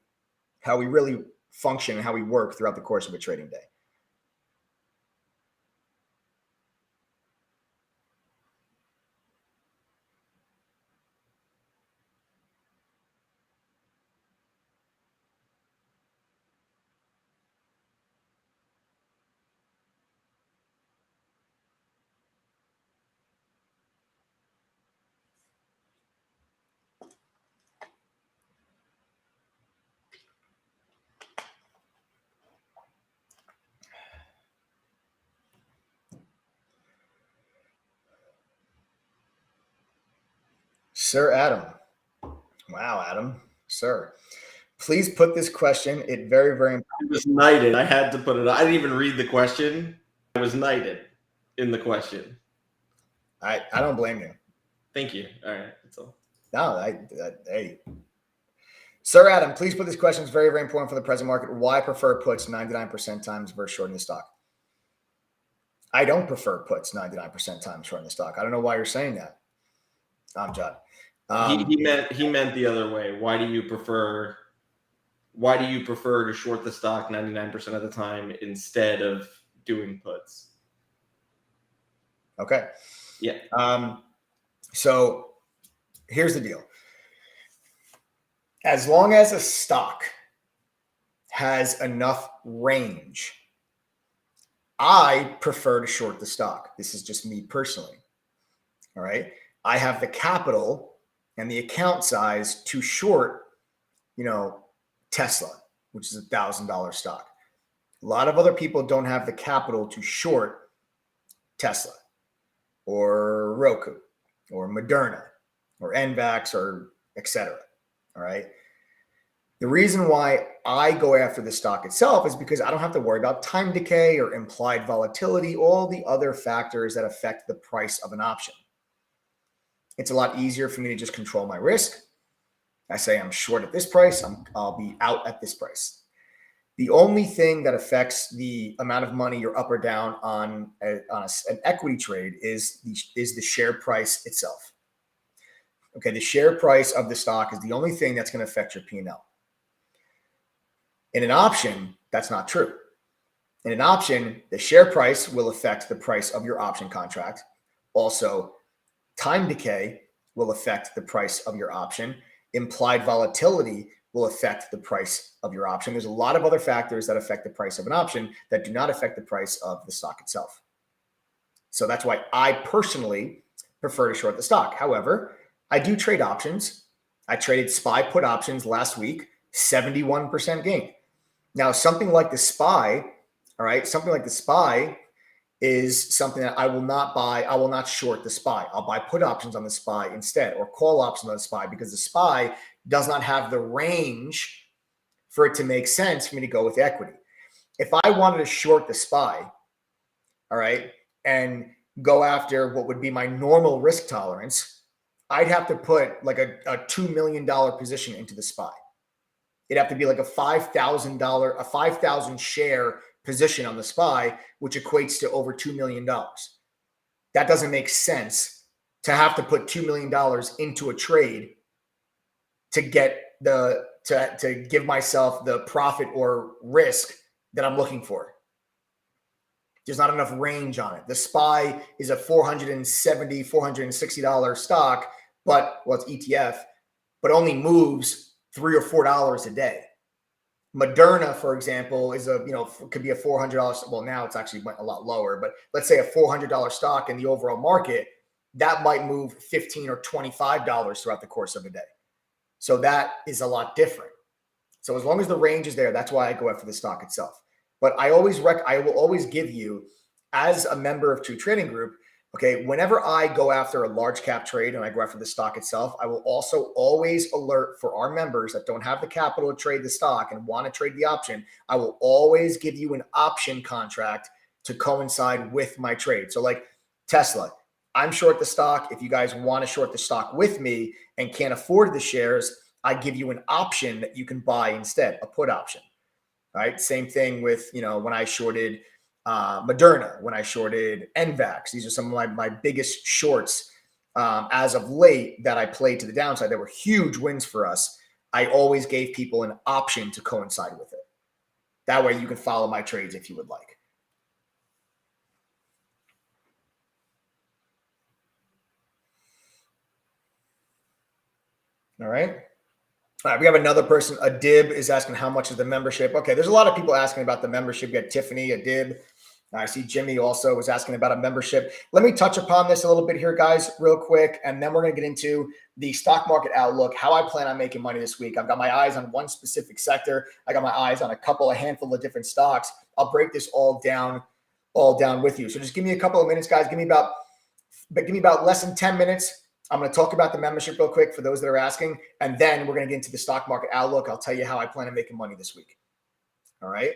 A: how we really function and how we work throughout the course of a trading day. Sir Adam. Wow, Adam. Sir. Please put this question. It very, very important.
B: It was knighted. I had to put it. I didn't even read the question. I was knighted in the question.
A: I don't blame you.
B: Thank you. All right. That's all.
A: No, hey. Sir Adam, please put this question. It's very, very important for the present market. Why prefer puts 99% times versus shorting the stock? I don't prefer puts 99% times shorting the stock. I don't know why you're saying that. I'm John.
B: He meant the other way. Why do you prefer to short the stock 99% of the time instead of doing puts?
A: Okay.
B: Yeah.
A: So here's the deal. As long as a stock has enough range, I prefer to short the stock. This is just me personally. All right. I have the capital and the account size to short, Tesla, which is $1,000 stock. A lot of other people don't have the capital to short Tesla or Roku or Moderna or NVAX or et cetera. All right. The reason why I go after the stock itself is because I don't have to worry about time decay or implied volatility, all the other factors that affect the price of an option. It's a lot easier for me to just control my risk. I say I'm short at this price, I'll be out at this price. The only thing that affects the amount of money you're up or down on an equity trade is the share price itself. Okay, the share price of the stock is the only thing that's going to affect your P&L. In an option, that's not true. In an option, the share price will affect the price of your option contract. Also, time decay will affect the price of your option. Implied volatility will affect the price of your option. There's a lot of other factors that affect the price of an option that do not affect the price of the stock itself. So that's why I personally prefer to short the stock. However, I do trade options. I traded SPY put options last week, 71% gain. Now, something like the SPY, all right, something like the SPY is something that I will not buy. I will not short the SPY. I'll buy put options on the SPY instead, or call options on the SPY, because the SPY does not have the range for it to make sense for me to go with equity. If I wanted to short the SPY, all right, and go after what would be my normal risk tolerance, I'd have to put like a $2 million position into the SPY. It'd have to be like a $5,000 share position on the SPY, which equates to over $2 million. That doesn't make sense to have to put $2 million into a trade to get to give myself the profit or risk that I'm looking for. There's not enough range on it. The SPY is a $470, $460 stock, but well, it's ETF, but only moves $3 or $4 a day. Moderna, for example, is could be a $400. Well, now it's actually went a lot lower, but let's say a $400 stock in the overall market, that might move $15 or $25 throughout the course of a day. So that is a lot different. So as long as the range is there, that's why I go after the stock itself. But I will always give you, as a member of True Trading Group, okay, whenever I go after a large cap trade and I go after the stock itself, I will also always alert for our members that don't have the capital to trade the stock and want to trade the option. I will always give you an option contract to coincide with my trade. So like Tesla, I'm short the stock. If you guys want to short the stock with me and can't afford the shares, I give you an option that you can buy instead, a put option. All right. Same thing with, when I shorted Moderna, when I shorted NVAX. These are some of my biggest shorts as of late that I played to the downside. That were huge wins for us. I always gave people an option to coincide with it. That way you can follow my trades if you would like. All right. All right, we have another person. Adib is asking how much is the membership. Okay, there's a lot of people asking about the membership. You got Tiffany, Adib. I see Jimmy also was asking about a membership. Let me touch upon this a little bit here, guys, real quick, and then we're going to get into the stock market outlook, how I plan on making money this week. I've got my eyes on one specific sector. I got my eyes on a handful of different stocks. I'll break this all down with you. So just give me a couple of minutes, guys. Give me about less than 10 minutes. I'm going to talk about the membership real quick for those that are asking, and then we're going to get into the stock market outlook. I'll tell you how I plan on making money this week. All right.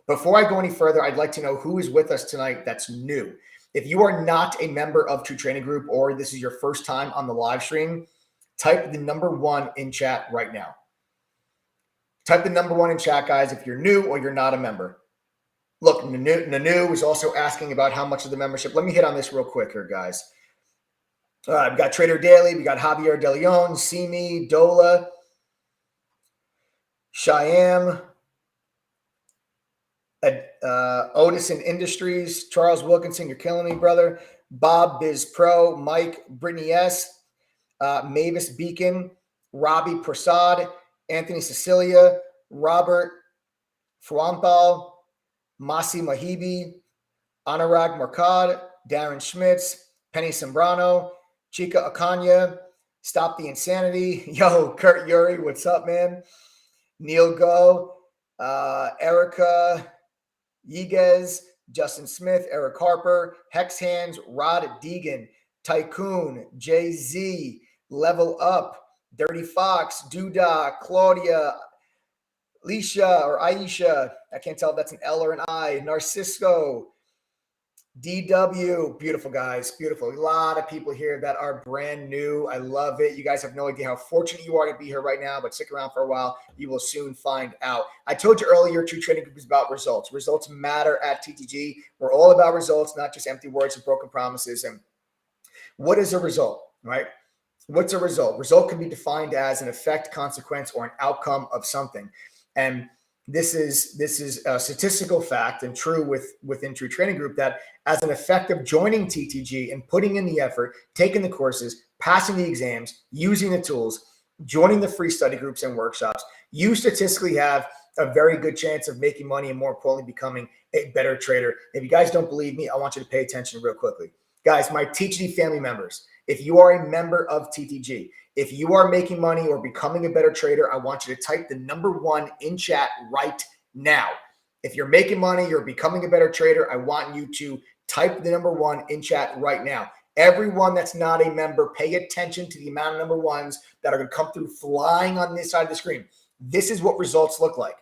A: Before I go any further, I'd like to know who is with us tonight that's new. If you are not a member of True Trading Group, or this is your first time on the live stream, type the number 1 in chat right now. Type the number 1 in chat, guys, if you're new or you're not a member. Look, Nanu is also asking about how much of the membership. Let me hit on this real quick here, guys. We've got Trader Daily. We got Javier De Leon, Simi, Dola, Shyam, Odison Industries, Charles Wilkinson. You're killing me, brother. Bob Biz Pro, Mike, Brittany S, Mavis Beacon, Robbie Prasad, Anthony Cecilia, Robert Fuanthal, Masi Mahibi, Anurag Markad, Darren Schmitz, Penny Sembrano, Chica Akanya, Stop the Insanity. Yo, Kurt Yuri, what's up, man? Neil Go, Erica Yiguez, Justin Smith, Eric Harper, Hex Hands, Rod Deegan, Tycoon, Jay-Z, Level Up, Dirty Fox, Duda, Claudia, Leisha or Aisha. I can't tell if that's an L or an I. Narcisco, DW, beautiful guys, beautiful. A lot of people here that are brand new. I love it. You guys have no idea how fortunate you are to be here right now, but stick around for a while. You will soon find out. I told you earlier, True Trading Group is about results. Results matter at TTG. We're all about results, not just empty words and broken promises. And what is a result, right? What's a result? Result can be defined as an effect, consequence, or an outcome of something. And this is a statistical fact and true within True Trading Group that as an effect of joining TTG and putting in the effort, taking the courses, passing the exams, using the tools, joining the free study groups and workshops, you statistically have a very good chance of making money and, more importantly, becoming a better trader. If you guys don't believe me, I want you to pay attention real quickly. Guys, my TTG family members, if you are a member of TTG, if you are making money or becoming a better trader, I want you to type the number 1 in chat right now. If you're making money, you're becoming a better trader, I want you to type the number one in chat right now. Everyone that's not a member, pay attention to the amount of number ones that are going to come through flying on this side of the screen. This is what results look like.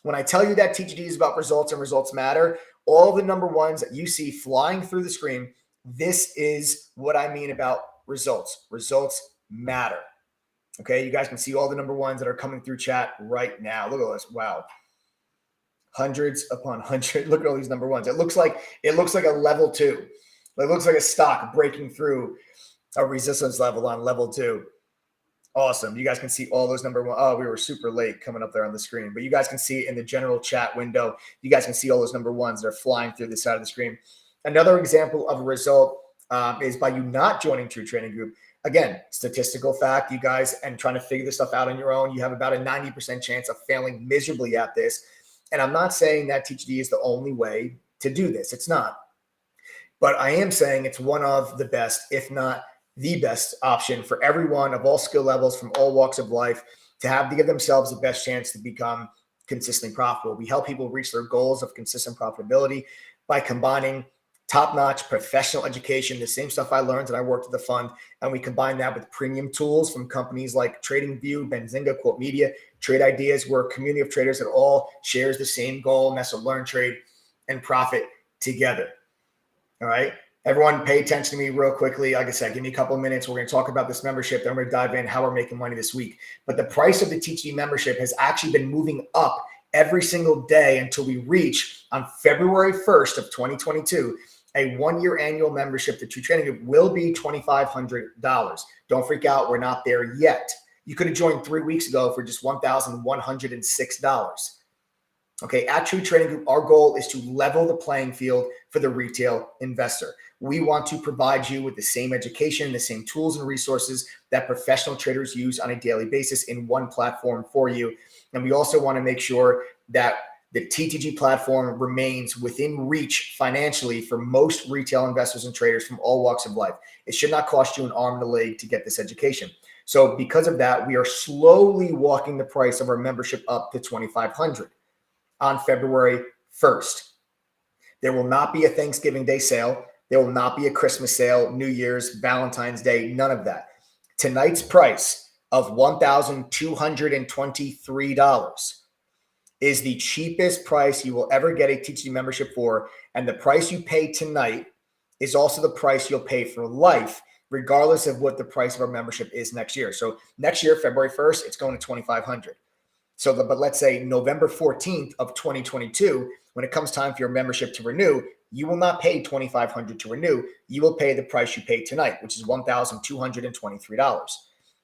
A: When I tell you that TTG is about results and results matter, all the number ones that you see flying through the screen, this is what I mean about results. Results matter. Okay, you guys can see all the number ones that are coming through chat right now. Look at this. Wow. Hundreds upon hundreds. Look at all these number ones. It looks like a level 2. It looks like a stock breaking through a resistance level on level 2. Awesome. You guys can see all those number one. Oh, we were super late coming up there on the screen, but you guys can see in the general chat window, you guys can see all those number ones that are flying through the side of the screen. Another example of a result is by you not joining True Trading Group. Again, statistical fact, you guys, and trying to figure this stuff out on your own, you have about a 90% chance of failing miserably at this. And I'm not saying that TTD is the only way to do this. It's not. But I am saying it's one of the best, if not the best option for everyone of all skill levels from all walks of life to give themselves the best chance to become consistently profitable. We help people reach their goals of consistent profitability by combining top-notch professional education, the same stuff I learned and I worked at the fund, and we combine that with premium tools from companies like TradingView, Benzinga, Quote Media, Trade Ideas. We're a community of traders that all shares the same goal, and that's to learn, trade, and profit together. All right. Everyone pay attention to me real quickly. Like I said, give me a couple of minutes. We're going to talk about this membership. Then we're going to dive in how we're making money this week. But the price of the TTD membership has actually been moving up every single day until we reach on February 1st of 2022, a 1-year annual membership to True Trading Group will be $2,500. Don't freak out. We're not there yet. You could have joined 3 weeks ago for just $1,106. Okay, at True Trading Group, our goal is to level the playing field for the retail investor. We want to provide you with the same education, the same tools and resources that professional traders use on a daily basis in one platform for you. And we also want to make sure that the TTG platform remains within reach financially for most retail investors and traders from all walks of life. It should not cost you an arm and a leg to get this education. So because of that, we are slowly walking the price of our membership up to $2,500 on February 1st. There will not be a Thanksgiving Day sale. There will not be a Christmas sale, New Year's, Valentine's Day, none of that. Tonight's price of $1,223 is the cheapest price you will ever get a TTG membership for. And the price you pay tonight is also the price you'll pay for life, regardless of what the price of our membership is next year. So next year, February 1st, it's going to $2,500. So, but let's say November 14th of 2022, when it comes time for your membership to renew, you will not pay $2,500 to renew. You will pay the price you paid tonight, which is $1,223.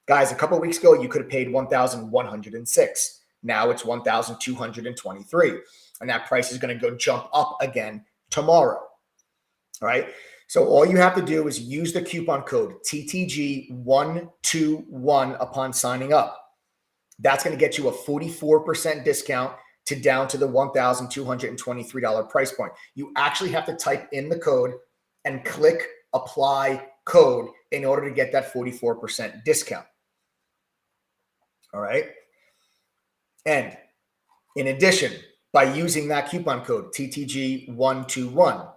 A: Guys, a couple of weeks ago, you could have paid $1,106. Now it's $1,223. And that price is going to go jump up again tomorrow. All right. So all you have to do is use the coupon code TTG121 upon signing up. That's going to get you a 44% discount to down to the $1,223 price point. You actually have to type in the code and click apply code in order to get that 44% discount. All right. And in addition, by using that coupon code TTG121,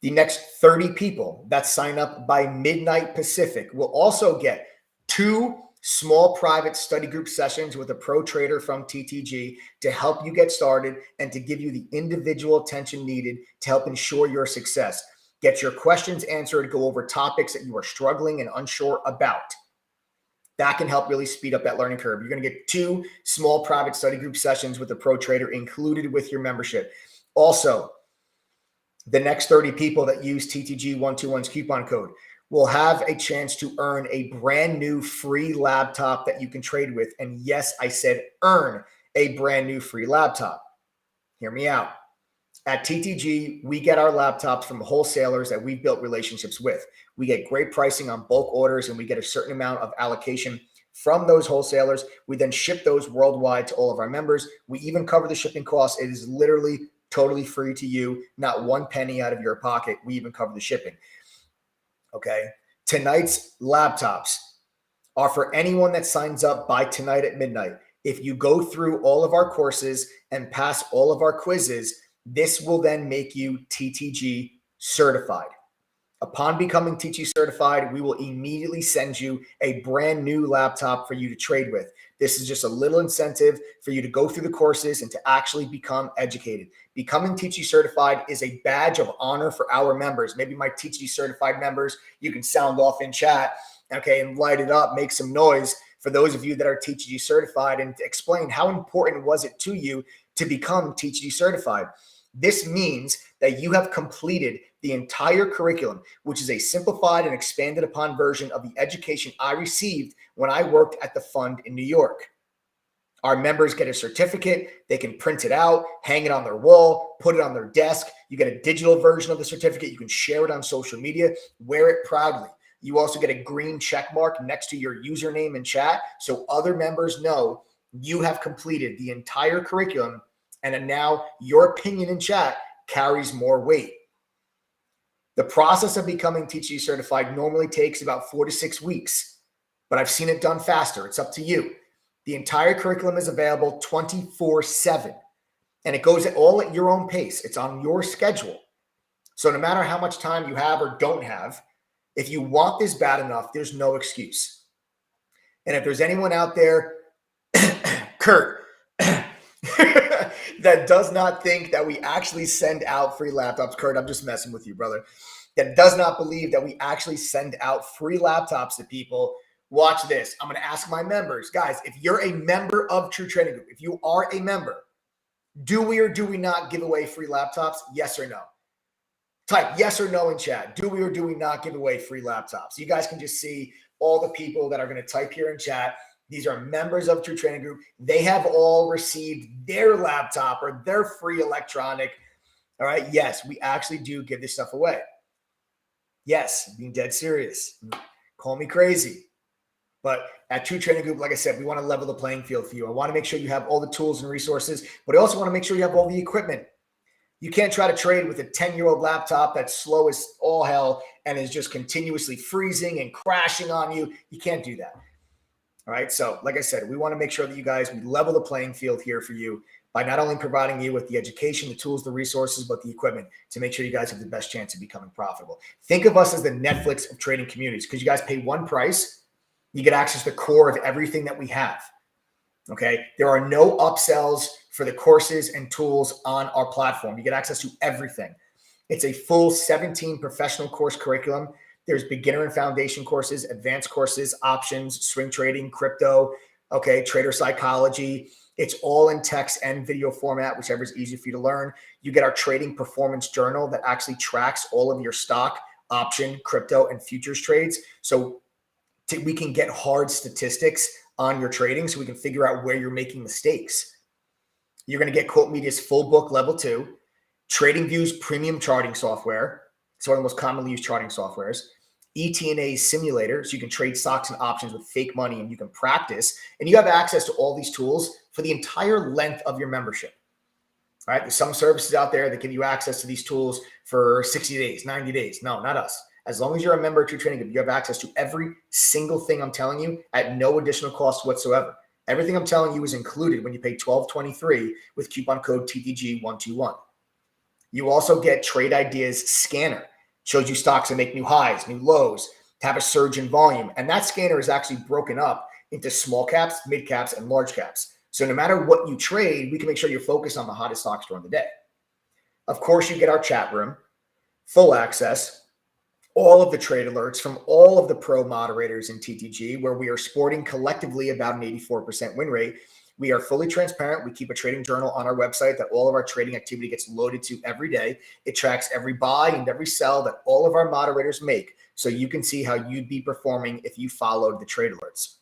A: the next 30 people that sign up by midnight Pacific will also get 2 small private study group sessions with a pro trader from TTG to help you get started and to give you the individual attention needed to help ensure your success. Get your questions answered, go over topics that you are struggling and unsure about. That can help really speed up that learning curve. You're going to get 2 small private study group sessions with a pro trader included with your membership. Also, the next 30 people that use TTG121's coupon code will have a chance to earn a brand new free laptop that you can trade with. And yes, I said earn a brand new free laptop. Hear me out. At TTG, we get our laptops from wholesalers that we've built relationships with. We get great pricing on bulk orders, and we get a certain amount of allocation from those wholesalers. We then ship those worldwide to all of our members. We even cover the shipping costs. It is literally totally free to you, not one penny out of your pocket. We even cover the shipping. Okay. Tonight's laptops are for anyone that signs up by tonight at midnight. If you go through all of our courses and pass all of our quizzes, this will then make you TTG certified. Upon becoming TTG certified, we will immediately send you a brand new laptop for you to trade with. This is just a little incentive for you to go through the courses and to actually become educated. Becoming TTG certified is a badge of honor for our members. Maybe my TTG certified members, you can sound off in chat, okay, and light it up, make some noise for those of you that are TTG certified, and explain how important was it to you to become TTG certified. This means that you have completed the entire curriculum, which is a simplified and expanded upon version of the education I received when I worked at the fund in New York. Our members get a certificate. They can print it out, hang it on their wall, put it on their desk. You get a digital version of the certificate. You can share it on social media, wear it proudly. You also get a green check mark next to your username in chat so other members know you have completed the entire curriculum, and now your opinion in chat carries more weight. The process of becoming TTG certified normally takes about 4 to 6 weeks, but I've seen it done faster. It's up to you. The entire curriculum is available 24/7, and it goes all at your own pace. It's on your schedule. So no matter how much time you have or don't have, if you want this bad enough, there's no excuse. And if there's anyone out there, Kurt, that does not think that we actually send out free laptops, Kurt, I'm just messing with you, brother, that does not believe that we actually send out free laptops to people, watch this. I'm going to ask my members. Guys, if you're a member of True Trading Group, if you are a member, do we or do we not give away free laptops? Yes or no? Type yes or no in chat. Do we or do we not give away free laptops? You guys can just see all the people that are going to type here in chat. These are members of True Trading Group. They have all received their laptop or their free electronic. All right. Yes, we actually do give this stuff away. Yes, being dead serious. Call me crazy. But at True Trading Group, like I said, we want to level the playing field for you. I want to make sure you have all the tools and resources, but I also want to make sure you have all the equipment. You can't try to trade with a 10-year-old laptop that's slow as all hell and is just continuously freezing and crashing on you. You can't do that. All right. So like I said, we want to make sure that you guys, we level the playing field here for you by not only providing you with the education, the tools, the resources, but the equipment to make sure you guys have the best chance of becoming profitable. Think of us as the Netflix of trading communities, because you guys pay one price. You get access to the core of everything that we have. Okay. There are no upsells for the courses and tools on our platform. You get access to everything. It's a full 17 professional course curriculum. There's beginner and foundation courses, advanced courses, options, swing trading, crypto, okay, trader psychology. It's all in text and video format, whichever is easy for you to learn. You get our trading performance journal that actually tracks all of your stock, option, crypto, and futures trades. So we can get hard statistics on your trading so we can figure out where you're making mistakes. You're going to get Quote Media's full book level 2, TradingView's premium charting software. It's one of the most commonly used charting softwares. ETNA's simulator, so you can trade stocks and options with fake money and you can practice. And you have access to all these tools for the entire length of your membership. All right. There's some services out there that give you access to these tools for 60 days, 90 days. No, not us. As long as you're a member of True Trading Group, you have access to every single thing I'm telling you at no additional cost whatsoever. Everything I'm telling you is included when you pay $12.23 with coupon code TTG121. You also get Trade Ideas Scanner. Shows you stocks that make new highs, new lows, to have a surge in volume. And that scanner is actually broken up into small caps, mid caps, and large caps. So no matter what you trade, we can make sure you're focused on the hottest stocks during the day. Of course, you get our chat room, full access, all of the trade alerts from all of the pro moderators in TTG, where we are sporting collectively about an 84% win rate. We are fully transparent. We keep a trading journal on our website that all of our trading activity gets loaded to every day. It tracks every buy and every sell that all of our moderators make, so you can see how you'd be performing if you followed the trade alerts.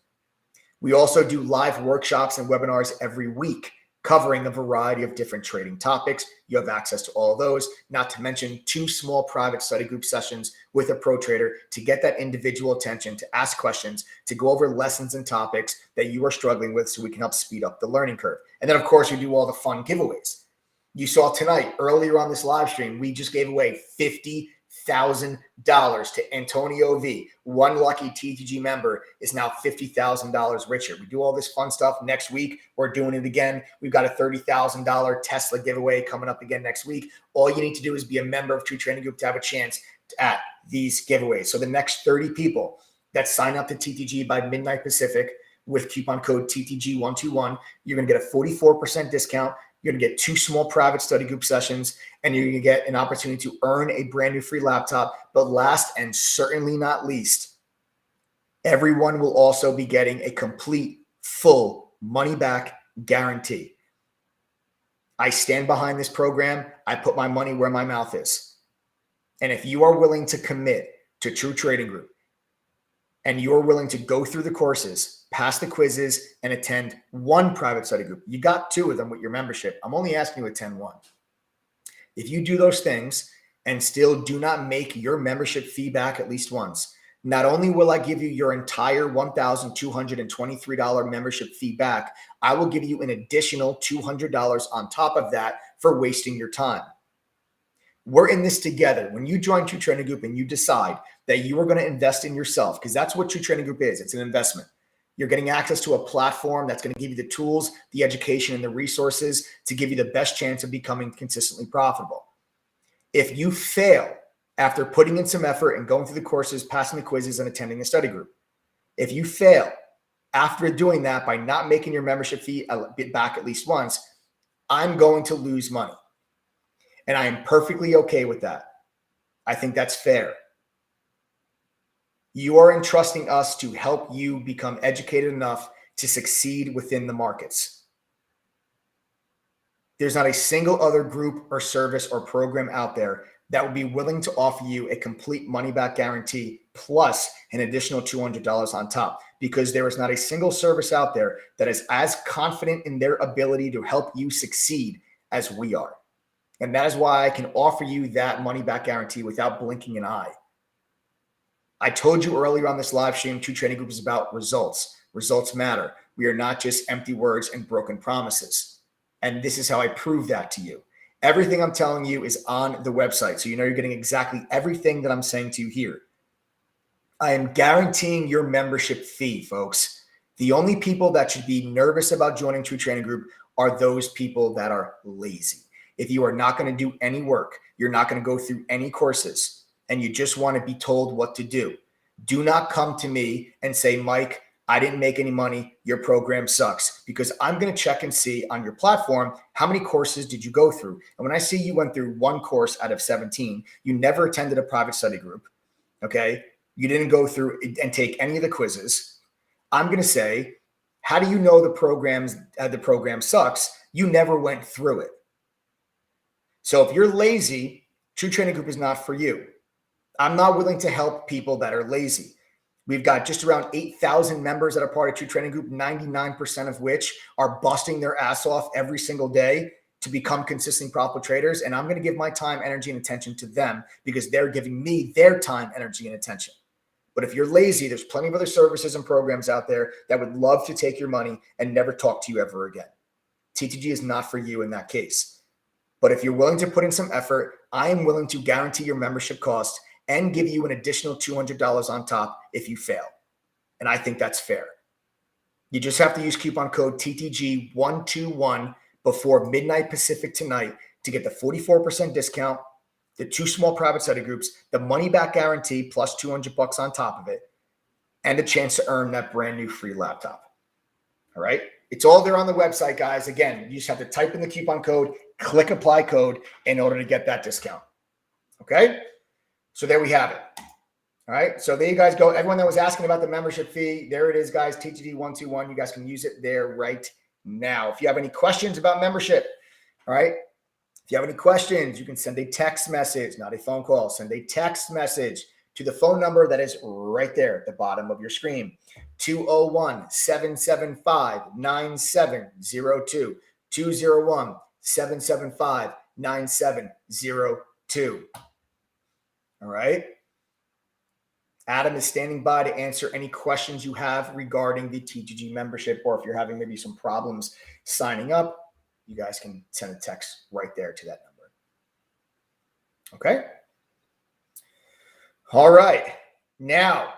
A: We also do live workshops and webinars every week covering a variety of different trading topics. You have access to all of those, not to mention 2 small private study group sessions with a pro trader to get that individual attention, to ask questions, to go over lessons and topics that you are struggling with so we can help speed up the learning curve. And then, of course, we do all the fun giveaways. You saw tonight, earlier on this live stream, we just gave away 50 $50,000 to Antonio V. One lucky TTG member is now $50,000 richer. We do all this fun stuff next week. We're doing it again. We've got a $30,000 Tesla giveaway coming up again next week. All you need to do is be a member of True Trading Group to have a chance at these giveaways. So the next 30 people that sign up to TTG by midnight Pacific with coupon code TTG121, you're going to get a 44% discount. You're going to get 2 small private study group sessions, and you're going to get an opportunity to earn a brand new free laptop. But last and certainly not least, everyone will also be getting a complete, full money-back guarantee. I stand behind this program. I put my money where my mouth is. And if you are willing to commit to True Trading Group, and you're willing to go through the courses, pass the quizzes, and attend 1 private study group, you got 2 of them with your membership. I'm only asking you to attend 1. If you do those things and still do not make your membership fee back at least once, not only will I give you your entire $1,223 membership fee back, I will give you an additional $200 on top of that for wasting your time. We're in this together. When you join True Trading Group and you decide that you are going to invest in yourself, because that's what True Trading Group is. It's an investment. You're getting access to a platform that's going to give you the tools, the education, and the resources to give you the best chance of becoming consistently profitable. If you fail after putting in some effort and going through the courses, passing the quizzes, and attending a study group, if you fail after doing that by not making your membership fee back at least once, I'm going to lose money. And I am perfectly okay with that. I think that's fair. You are entrusting us to help you become educated enough to succeed within the markets. There's not a single other group or service or program out there that would be willing to offer you a complete money-back guarantee plus an additional $200 on top, because there is not a single service out there that is as confident in their ability to help you succeed as we are. And that is why I can offer you that money-back guarantee without blinking an eye. I told you earlier on this live stream, True Trading Group is about results. Results matter. We are not just empty words and broken promises. And this is how I prove that to you. Everything I'm telling you is on the website. So you know you're getting exactly everything that I'm saying to you here. I am guaranteeing your membership fee, folks. The only people that should be nervous about joining True Trading Group are those people that are lazy. If you are not going to do any work, you're not going to go through any courses, and you just want to be told what to do, do not come to me and say, Mike, I didn't make any money. Your program sucks, because I'm going to check and see on your platform, how many courses did you go through? And when I see you went through 1 course out of 17, you never attended a private study group. Okay. You didn't go through and take any of the quizzes. I'm going to say, how do you know the program sucks? You never went through it. So if you're lazy, True Trading Group is not for you. I'm not willing to help people that are lazy. We've got just around 8,000 members that are part of True Trading Group, 99% of which are busting their ass off every single day to become consistently profitable traders. And I'm going to give my time, energy, and attention to them because they're giving me their time, energy, and attention. But if you're lazy, there's plenty of other services and programs out there that would love to take your money and never talk to you ever again. TTG is not for you in that case. But if you're willing to put in some effort, I am willing to guarantee your membership cost and give you an additional $200 on top if you fail. And I think that's fair. You just have to use coupon code TTG121 before midnight Pacific tonight to get the 44% discount, the 2 small private study groups, the money back guarantee plus $200 on top of it, and a chance to earn that brand new free laptop. All right. It's all there on the website, guys. Again, you just have to type in the coupon code, click apply code in order to get that discount. Okay. So there we have it. All right. So there you guys go. Everyone that was asking about the membership fee, there it is, guys. TTG121. You guys can use it there right now. If you have any questions about membership, all right. If you have any questions, you can send a text message, not a phone call. Send a text message to the phone number that is right there at the bottom of your screen, 201-775-9702, 201-775-9702. All right. Adam is standing by to answer any questions you have regarding the TTG membership, or if you're having maybe some problems signing up, you guys can send a text right there to that number. Okay. All right. Now,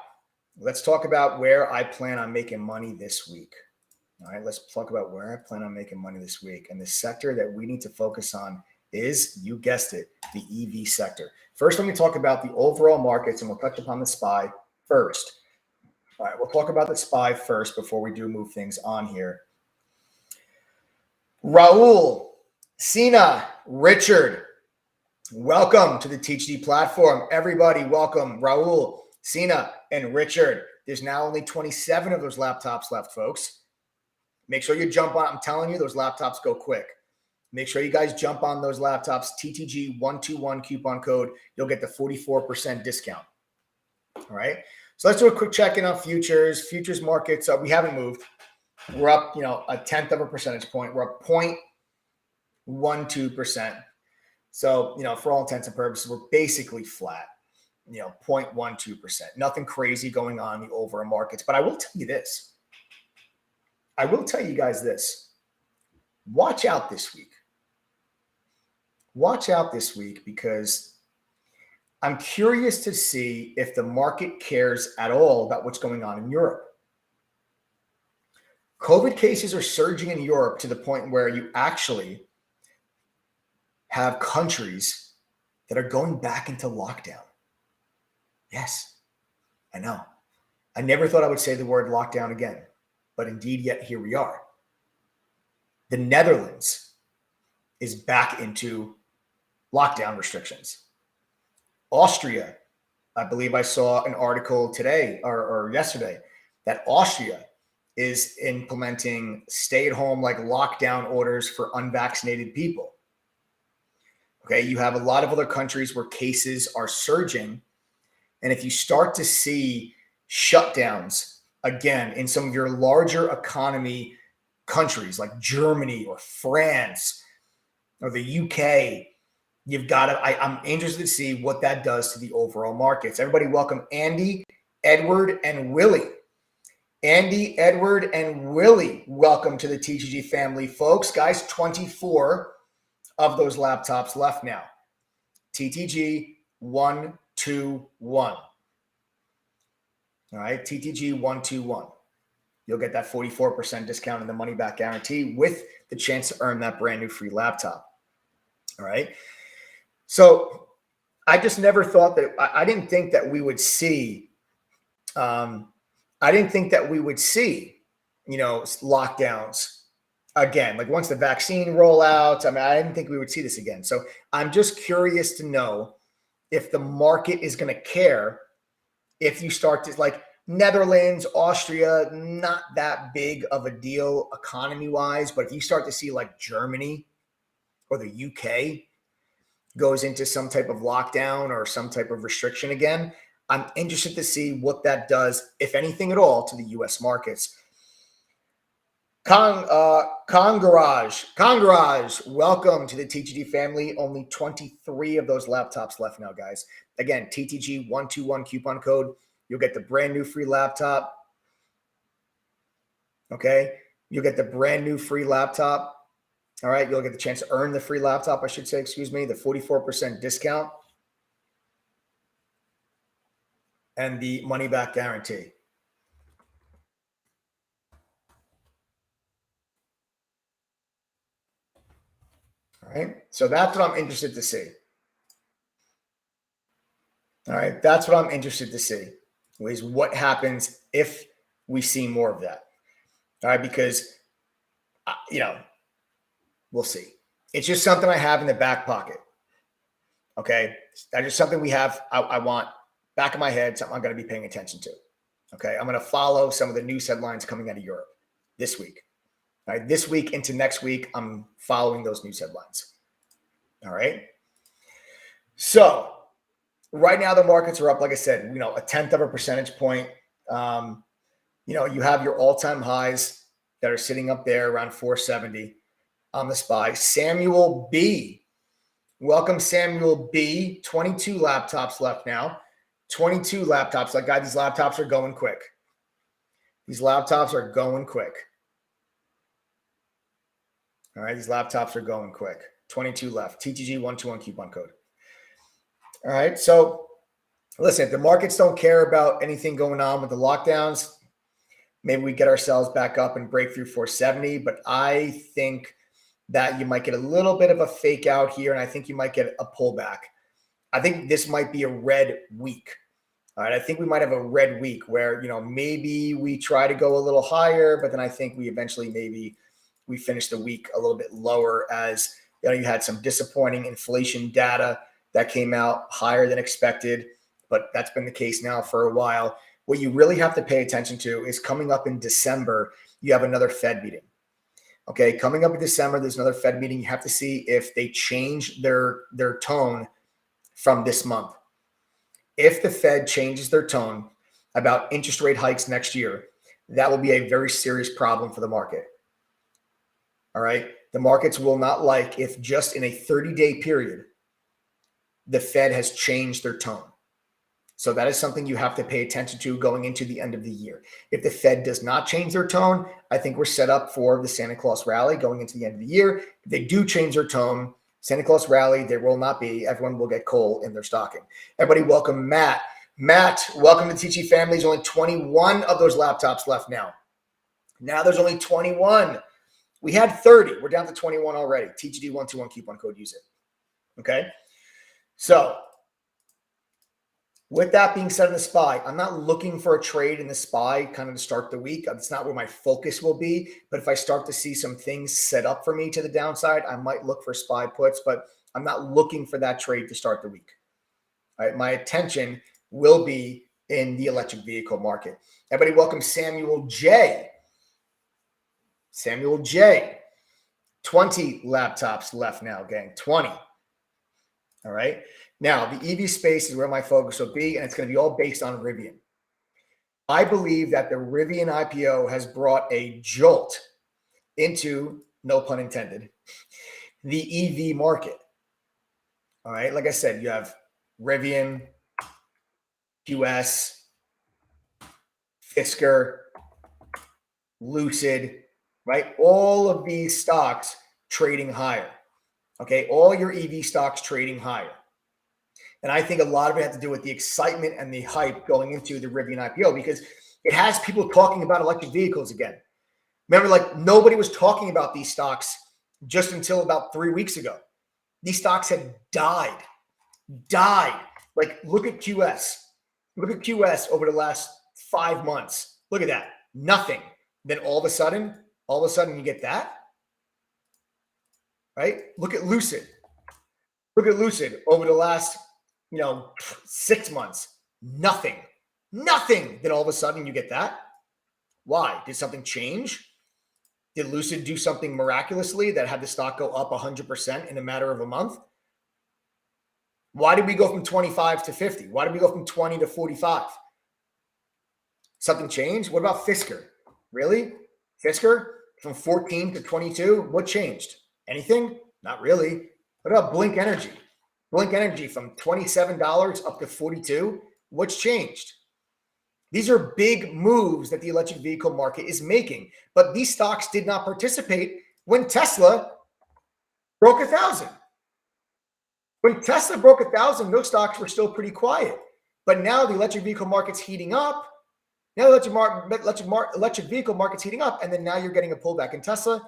A: let's talk about where I plan on making money this week. All right, let's talk about where I plan on making money this week. And the sector that we need to focus on is, you guessed it, the EV sector. First, let me talk about the overall markets, and we'll touch upon the SPY first. All right, we'll talk about the SPY first before we do move things on here. Raul, Sina, Richard, welcome to the THD platform. Everybody, welcome. Raul, Sina, and Richard. There's now only 27 of those laptops left, folks. Make sure you jump on. I'm telling you, those laptops go quick. Make sure you guys jump on those laptops. TTG121 coupon code. You'll get the 44% discount. All right. So let's do a quick check-in on futures. Futures markets, we haven't moved. We're up, a tenth of a percentage point. We're up 0.12%. So, for all intents and purposes, we're basically flat. 0.12%. Nothing crazy going on in the overall markets. But I will tell you this. I will tell you guys this. Watch out this week. Watch out this week, because I'm curious to see if the market cares at all about what's going on in Europe. COVID cases are surging in Europe to the point where you actually have countries that are going back into lockdown. Yes, I know. I never thought I would say the word lockdown again. But indeed, yet here we are. The Netherlands is back into lockdown restrictions. Austria, I believe I saw an article today or yesterday that Austria is implementing stay-at-home lockdown orders for unvaccinated people. Okay, you have a lot of other countries where cases are surging. And if you start to see shutdowns again in some of your larger economy countries like Germany or France or the UK, you've got to, I'm interested to see what that does to the overall markets. Everybody welcome Andy, Edward, and Willie. Andy, Edward, and Willie, welcome to the TGG family, folks. Guys, 24 of those laptops left now. TTG 121. All right, TTG 121. You'll get that 44% discount in the money back guarantee with the chance to earn that brand new free laptop. All right. So I just never thought that, I didn't think that we would see, lockdowns again, once the vaccine rollout. I didn't think we would see this again. So I'm just curious to know if the market is going to care if you start to Netherlands, Austria, not that big of a deal economy-wise, but if you start to see Germany or the UK goes into some type of lockdown or some type of restriction again, I'm interested to see what that does, if anything at all, to the U.S. markets. Congarage, welcome to the TGG family. Only 23 of those laptops left now, guys. Again, TTG 121 coupon code. You'll get the brand new free laptop. Okay. You'll get the brand new free laptop. All right. You'll get the chance to earn the free laptop, I should say, excuse me, the 44% discount and the money back guarantee. All right. So that's what I'm interested to see. All right. That's what I'm interested to see, is what happens if we see more of that. All right. Because, we'll see. It's just something I have in the back pocket. Okay. That's just something we have. I want back of my head, something I'm going to be paying attention to. Okay. I'm going to follow some of the news headlines coming out of Europe this week. All right. This week into next week, I'm following those news headlines. All right. So right now the markets are up, like I said, a tenth of a percentage point. You have your all-time highs that are sitting up there around 470 on the SPY. Samuel B. Welcome, Samuel B. 22 laptops left now. 22 laptops. Guys, these laptops are going quick. These laptops are going quick. All right, these laptops are going quick. 22 left. TTG121 coupon code. All right, so Listen, if the markets don't care about anything going on with the lockdowns, maybe we get ourselves back up and break through 470. But I think that you might get a little bit of a fake out here, and I think you might get a pullback. I think this might be a red week. All right, I think we might have a red week where, maybe we try to go a little higher, but then I think we eventually maybe we finish the week a little bit lower as, you had some disappointing inflation data that came out higher than expected, but that's been the case now for a while. What you really have to pay attention to is coming up in December, you have another Fed meeting. Okay, coming up in December, there's another Fed meeting. You have to see if they change their tone from this month. If the Fed changes their tone about interest rate hikes next year, that will be a very serious problem for the market. All right. The markets will not like if just in a 30-day period, the Fed has changed their tone. So that is something you have to pay attention to going into the end of the year. If the Fed does not change their tone, I think we're set up for the Santa Claus rally going into the end of the year. If they do change their tone, Santa Claus rally, there will not be. Everyone will get coal in their stocking. Everybody welcome Matt. Matt, welcome to TG family. There's only 21 of those laptops left now. Now there's only 21. We had 30. We're down to 21 already. TGD121 coupon code, use it. Okay? So with that being said in the SPY, I'm not looking for a trade in the SPY kind of to start the week. It's not where my focus will be. But if I start to see some things set up for me to the downside, I might look for SPY puts, but I'm not looking for that trade to start the week. All right, my attention will be in the electric vehicle market. Everybody welcome Samuel J. Samuel J. 20 laptops left now, gang. 20. All right. Now, the EV space is where my focus will be, and it's going to be all based on RIVN. I believe that the RIVN IPO has brought a jolt into, no pun intended, the EV market. All right. Like I said, you have RIVN, QS, Fisker, Lucid, right? All of these stocks trading higher. Okay. All your EV stocks trading higher. And I think a lot of it has to do with the excitement and the hype going into the RIVN IPO because it has people talking about electric vehicles again. Remember, like nobody was talking about these stocks just until about 3 weeks ago. These stocks had died. Like look at QS. Look at QS over the last 5 months. Look at that. Nothing. Then all of a sudden you get that. Right? Look at Lucid. Look at Lucid over the last 6 months, nothing. Then all of a sudden you get that. Why? Did something change? Did Lucid do something miraculously that had the stock go up 100% in a matter of a month? Why did we go from 25 to 50? Why did we go from 20 to 45? Something changed? What about Fisker? Really? Fisker from 14 to 22? What changed? Anything? Not really. What about BLNK Energy? BLNK Energy from $27 up to $42. What's changed? These are big moves that the electric vehicle market is making. But these stocks did not participate when Tesla broke 1,000. When Tesla broke 1,000, those stocks were still pretty quiet. But now the electric vehicle market's heating up. Now the electric vehicle market's heating up. And then now you're getting a pullback in Tesla.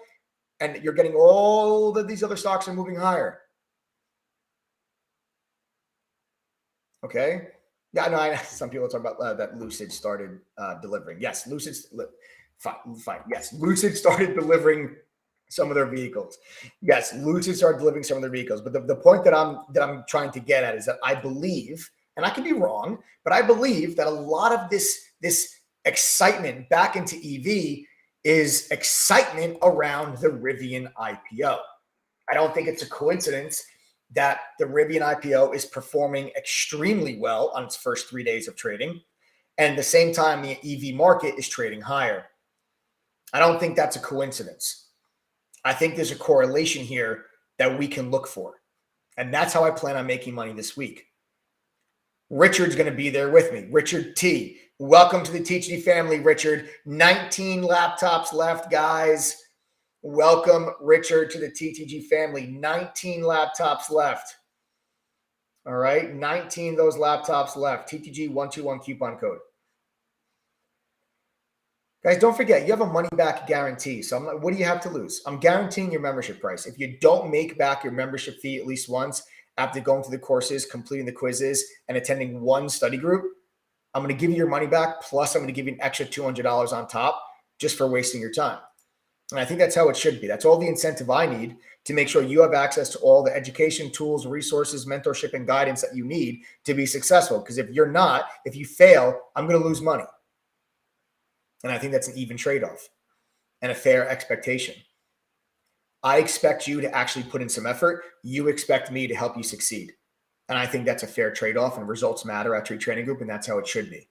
A: And you're getting all of these other stocks are moving higher. Okay. Yeah, no, some people talk about that Lucid started delivering. Yes, fine. Yes, Lucid started delivering some of their vehicles. Yes, Lucid started delivering some of their vehicles. But the point that I'm trying to get at is that I believe, and I can be wrong, but I believe that a lot of this excitement back into EV is excitement around the RIVN IPO. I don't think it's a coincidence that the RIVN IPO is performing extremely well on its first 3 days of trading. And at the same time, the EV market is trading higher. I don't think that's a coincidence. I think there's a correlation here that we can look for. And that's how I plan on making money this week. Richard's going to be there with me. Richard T. Welcome to the THD family, Richard. 19 laptops left, guys. Welcome, Richard, to the TTG family. 19 laptops left. All right. 19 of those laptops left. TTG121 coupon code. Guys, don't forget, you have a money back guarantee. So I'm like, what do you have to lose? I'm guaranteeing your membership price. If you don't make back your membership fee at least once after going through the courses, completing the quizzes, and attending one study group, I'm going to give you your money back. Plus, I'm going to give you an extra $200 on top just for wasting your time. And I think that's how it should be. That's all the incentive I need to make sure you have access to all the education, tools, resources, mentorship, and guidance that you need to be successful. Because if you're not, if you fail, I'm going to lose money. And I think that's an even trade-off and a fair expectation. I expect you to actually put in some effort. You expect me to help you succeed. And I think that's a fair trade-off, and results matter at Trade Training Group, and that's how it should be.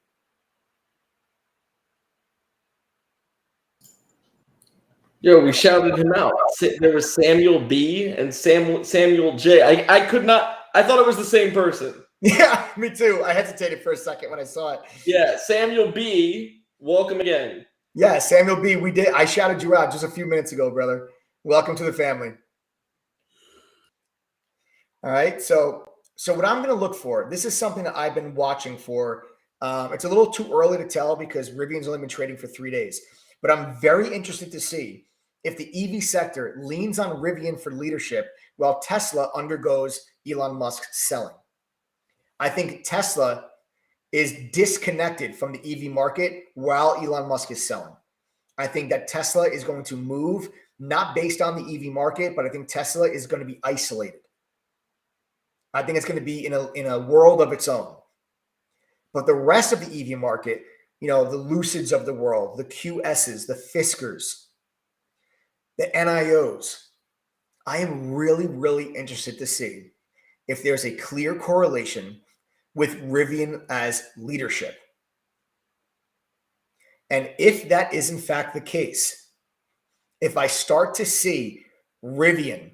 B: Yo, we shouted him out. There was Samuel B and Samuel J. I could not. I thought it was the same person.
A: Yeah, me too. I hesitated for a second when I saw it.
B: Yeah, Samuel B. Welcome again.
A: Yeah, Samuel B. We did. I shouted you out just a few minutes ago, brother. Welcome to the family. All right. So what I'm going to look for, this is something that I've been watching for. It's a little too early to tell because RIVN's only been trading for 3 days. But I'm very interested to see if the EV sector leans on RIVN for leadership while Tesla undergoes Elon Musk selling. I think Tesla is disconnected from the EV market while Elon Musk is selling. I think that Tesla is going to move not based on the EV market, but I think Tesla is going to be isolated. I think it's going to be in a world of its own. But the rest of the EV market, you know, the Lucids of the world, the QSs, the Fiskers, the NIOs, I am really, really interested to see if there's a clear correlation with RIVN as leadership. And if that is in fact the case, if I start to see RIVN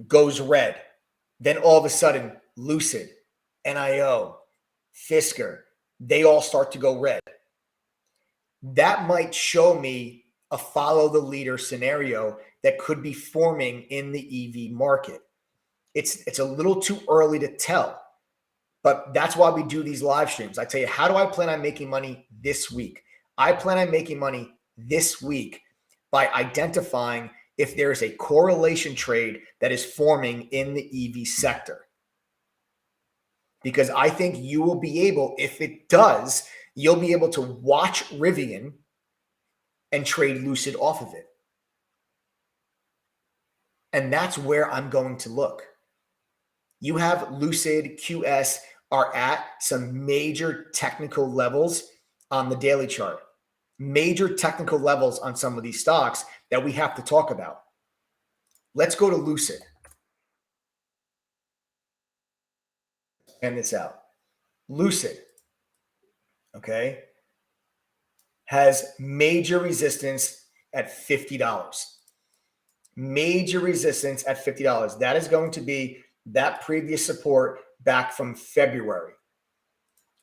A: goes red, then all of a sudden Lucid, NIO, Fisker, they all start to go red. That might show me a follow the leader scenario that could be forming in the EV market. It's a little too early to tell, but that's why we do these live streams. I tell you, how do I plan on making money this week? I plan on making money this week by identifying if there is a correlation trade that is forming in the EV sector. Because I think you will be able, if it does, you'll be able to watch RIVN and trade Lucid off of it. And that's where I'm going to look. You have Lucid, QS are at some major technical levels on the daily chart. Major technical levels on some of these stocks that we have to talk about. Let's go to Lucid. And this out. Lucid, okay, has major resistance at $50. Major resistance at $50. That is going to be that previous support back from February.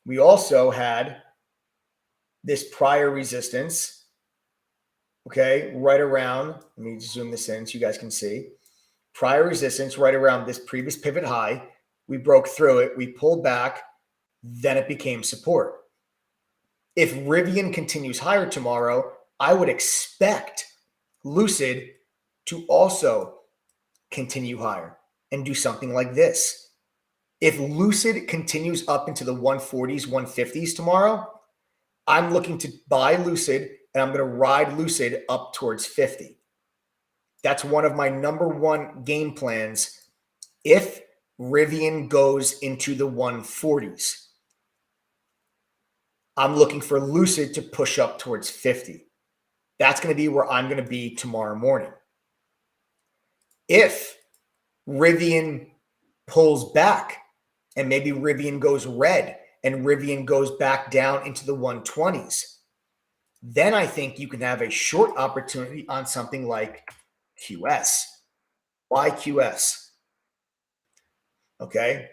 A: We also had this prior resistance, okay, right around, let me zoom this in so you guys can see. Prior resistance right around this previous pivot high. We broke through it. We pulled back. Then it became support. If RIVN continues higher tomorrow, I would expect Lucid to also continue higher and do something like this. If Lucid continues up into the 140s, 150s tomorrow, I'm looking to buy Lucid and I'm going to ride Lucid up towards 50. That's one of my number one game plans if RIVN goes into the 140s. I'm looking for Lucid to push up towards 50. That's going to be where I'm going to be tomorrow morning. If RIVN pulls back and maybe RIVN goes red and RIVN goes back down into the 120s, then I think you can have a short opportunity on something like QS. Why QS? Okay.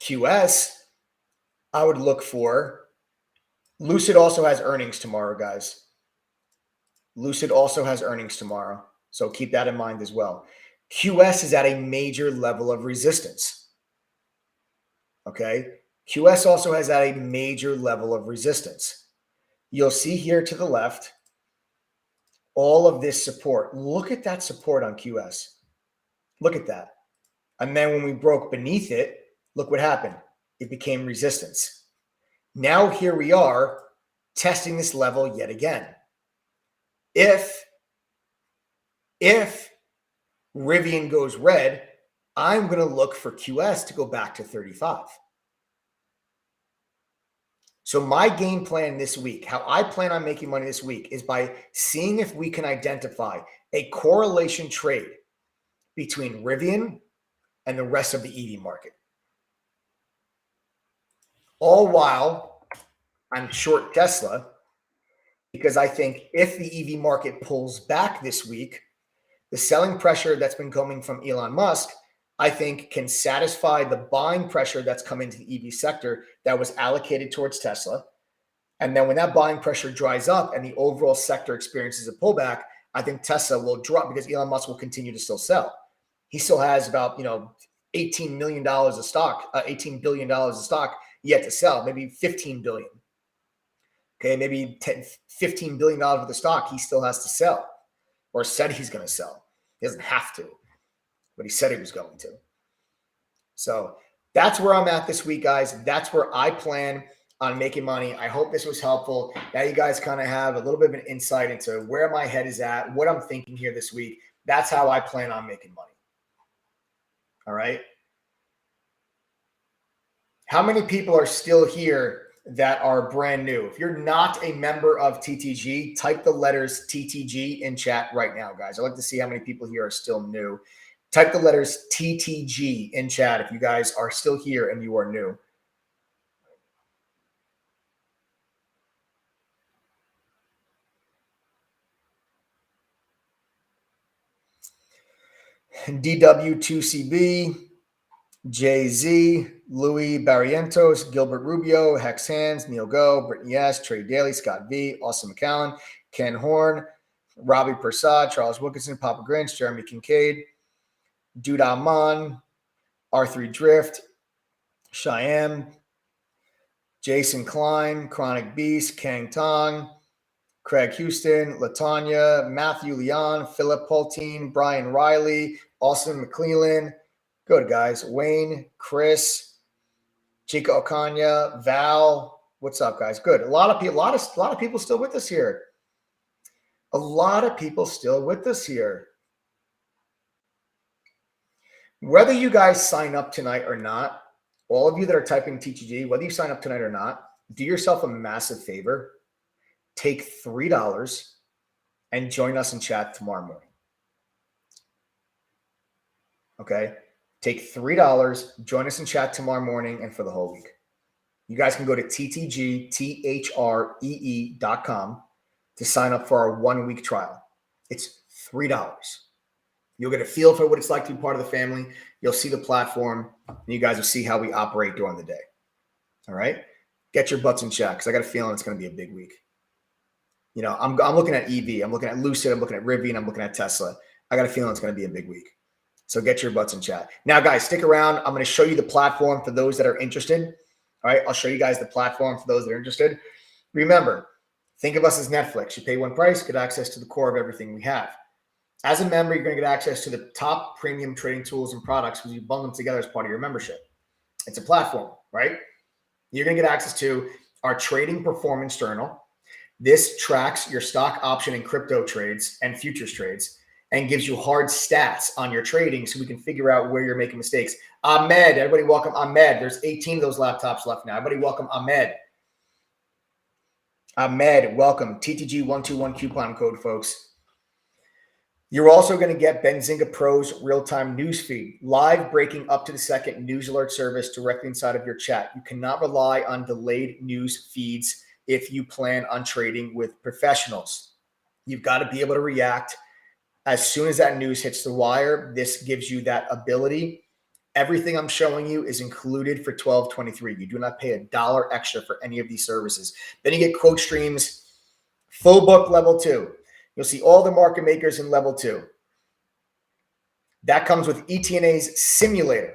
A: QS, I would look for. Lucid also has earnings tomorrow, guys. Lucid also has earnings tomorrow. So keep that in mind as well. QS is at a major level of resistance. Okay. QS also has at a major level of resistance. You'll see here to the left, all of this support. Look at that support on QS. Look at that. And then when we broke beneath it, look what happened. It became resistance. Now here we are testing this level yet again. If RIVN goes red, I'm going to look for QS to go back to 35. So my game plan this week, how I plan on making money this week, is by seeing if we can identify a correlation trade between RIVN and the rest of the EV market. All while I'm short Tesla, because I think if the EV market pulls back this week, the selling pressure that's been coming from Elon Musk, I think, can satisfy the buying pressure that's come into the EV sector that was allocated towards Tesla. And then when that buying pressure dries up and the overall sector experiences a pullback, I think Tesla will drop because Elon Musk will continue to still sell. He still has about, $18 million of stock, $18 billion of stock yet to sell, maybe 15 billion. Okay, maybe $15 billion worth of stock he still has to sell, or said he's going to sell. He doesn't have to, but he said he was going to. So that's where I'm at this week, guys. That's where I plan on making money. I hope this was helpful. Now you guys kind of have a little bit of an insight into where my head is at, what I'm thinking here this week. That's how I plan on making money. All right. How many people are still here that are brand new? If you're not a member of TTG, type the letters TTG in chat right now, guys. I'd like to see how many people here are still new. Type the letters TTG in chat if you guys are still here and you are new. DW2CB, JZ, Louis Barrientos, Gilbert Rubio, Hex Hands, Neil Go, Brittany S, Trey Daly, Scott V, Austin McCallan, Ken Horn, Robbie Prasad, Charles Wilkinson, Papa Grinch, Jeremy Kincaid, Duda Mon, R3 Drift, Cheyenne, Jason Klein, Chronic Beast, Kang Tong, Craig Houston, Latanya, Matthew Leon, Philip Poltine, Brian Riley, Austin McClellan. Good, guys. Wayne, Chris, Chica Ocaña, Val. What's up, guys? Good. A lot of people still with us here. A lot of people still with us here. Whether you guys sign up tonight or not, all of you that are typing TTG, whether you sign up tonight or not, do yourself a massive favor. Take $3 and join us in chat tomorrow morning. Okay? Take $3, join us in chat tomorrow morning and for the whole week. You guys can go to ttgthree.com to sign up for our 1-week trial. It's $3. You'll get a feel for what it's like to be part of the family. You'll see the platform, and you guys will see how we operate during the day. All right? Get your butts in chat because I got a feeling it's going to be a big week. I'm looking at EV. I'm looking at Lucid. I'm looking at RIVN. I'm looking at Tesla. I got a feeling it's going to be a big week. So get your butts in chat. Now, guys, stick around. I'm going to show you the platform for those that are interested. All right, I'll show you guys the platform for those that are interested. Remember, think of us as Netflix. You pay one price, get access to the core of everything we have. As a member, you're going to get access to the top premium trading tools and products because you bundle them together as part of your membership. It's a platform, right? You're going to get access to our trading performance journal. This tracks your stock, option, and crypto trades and futures trades and gives you hard stats on your trading so we can figure out where you're making mistakes. Ahmed, everybody welcome Ahmed. There's 18 of those laptops left now. Everybody welcome Ahmed. Ahmed, welcome. TTG121 coupon code, folks. You're also going to get Benzinga Pro's real-time news feed, live breaking up to the second news alert service directly inside of your chat. You cannot rely on delayed news feeds if you plan on trading with professionals. You've got to be able to react as soon as that news hits the wire. This gives you that ability. Everything I'm showing you is included for $12.23. You do not pay $1 extra for any of these services. Then you get quote streams, full book level 2. You'll see all the market makers in level 2. That comes with ETNA's simulator.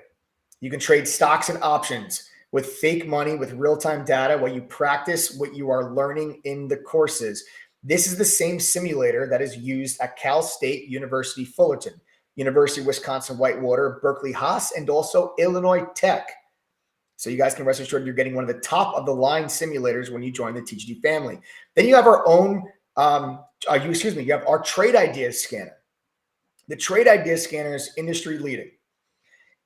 A: You can trade stocks and options with fake money, with real-time data, while you practice what you are learning in the courses. This is the same simulator that is used at Cal State University Fullerton, University of Wisconsin Whitewater, Berkeley Haas, and also Illinois Tech. So you guys can rest assured you're getting one of the top of the line simulators when you join the TGD family. Then you have our own, you have our trade ideas scanner. The trade ideas scanner is industry leading.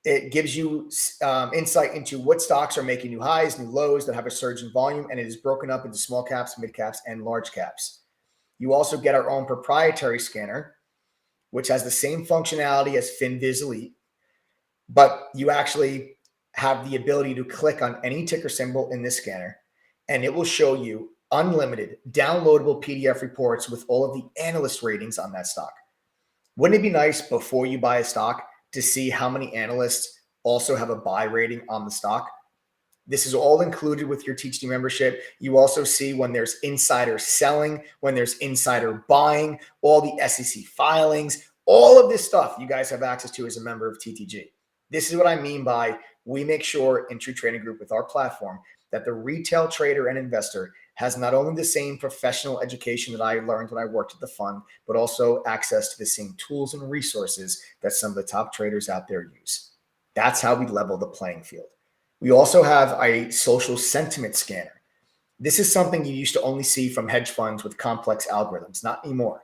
A: It gives you insight into what stocks are making new highs, new lows that have a surge in volume, and it is broken up into small caps, mid caps, and large caps. You also get our own proprietary scanner, which has the same functionality as FinViz Elite, but you actually have the ability to click on any ticker symbol in this scanner, and it will show you unlimited downloadable PDF reports with all of the analyst ratings on that stock. Wouldn't it be nice before you buy a stock to see how many analysts also have a buy rating on the stock? This is all included with your TGD membership. You also see when there's insider selling, when there's insider buying, all the SEC filings, all of this stuff you guys have access to as a member of TTG. This is what I mean by we make sure in True Trading Group with our platform that the retail trader and investor has not only the same professional education that I learned when I worked at the fund, but also access to the same tools and resources that some of the top traders out there use. That's how we level the playing field. We also have a social sentiment scanner. This is something you used to only see from hedge funds with complex algorithms, not anymore.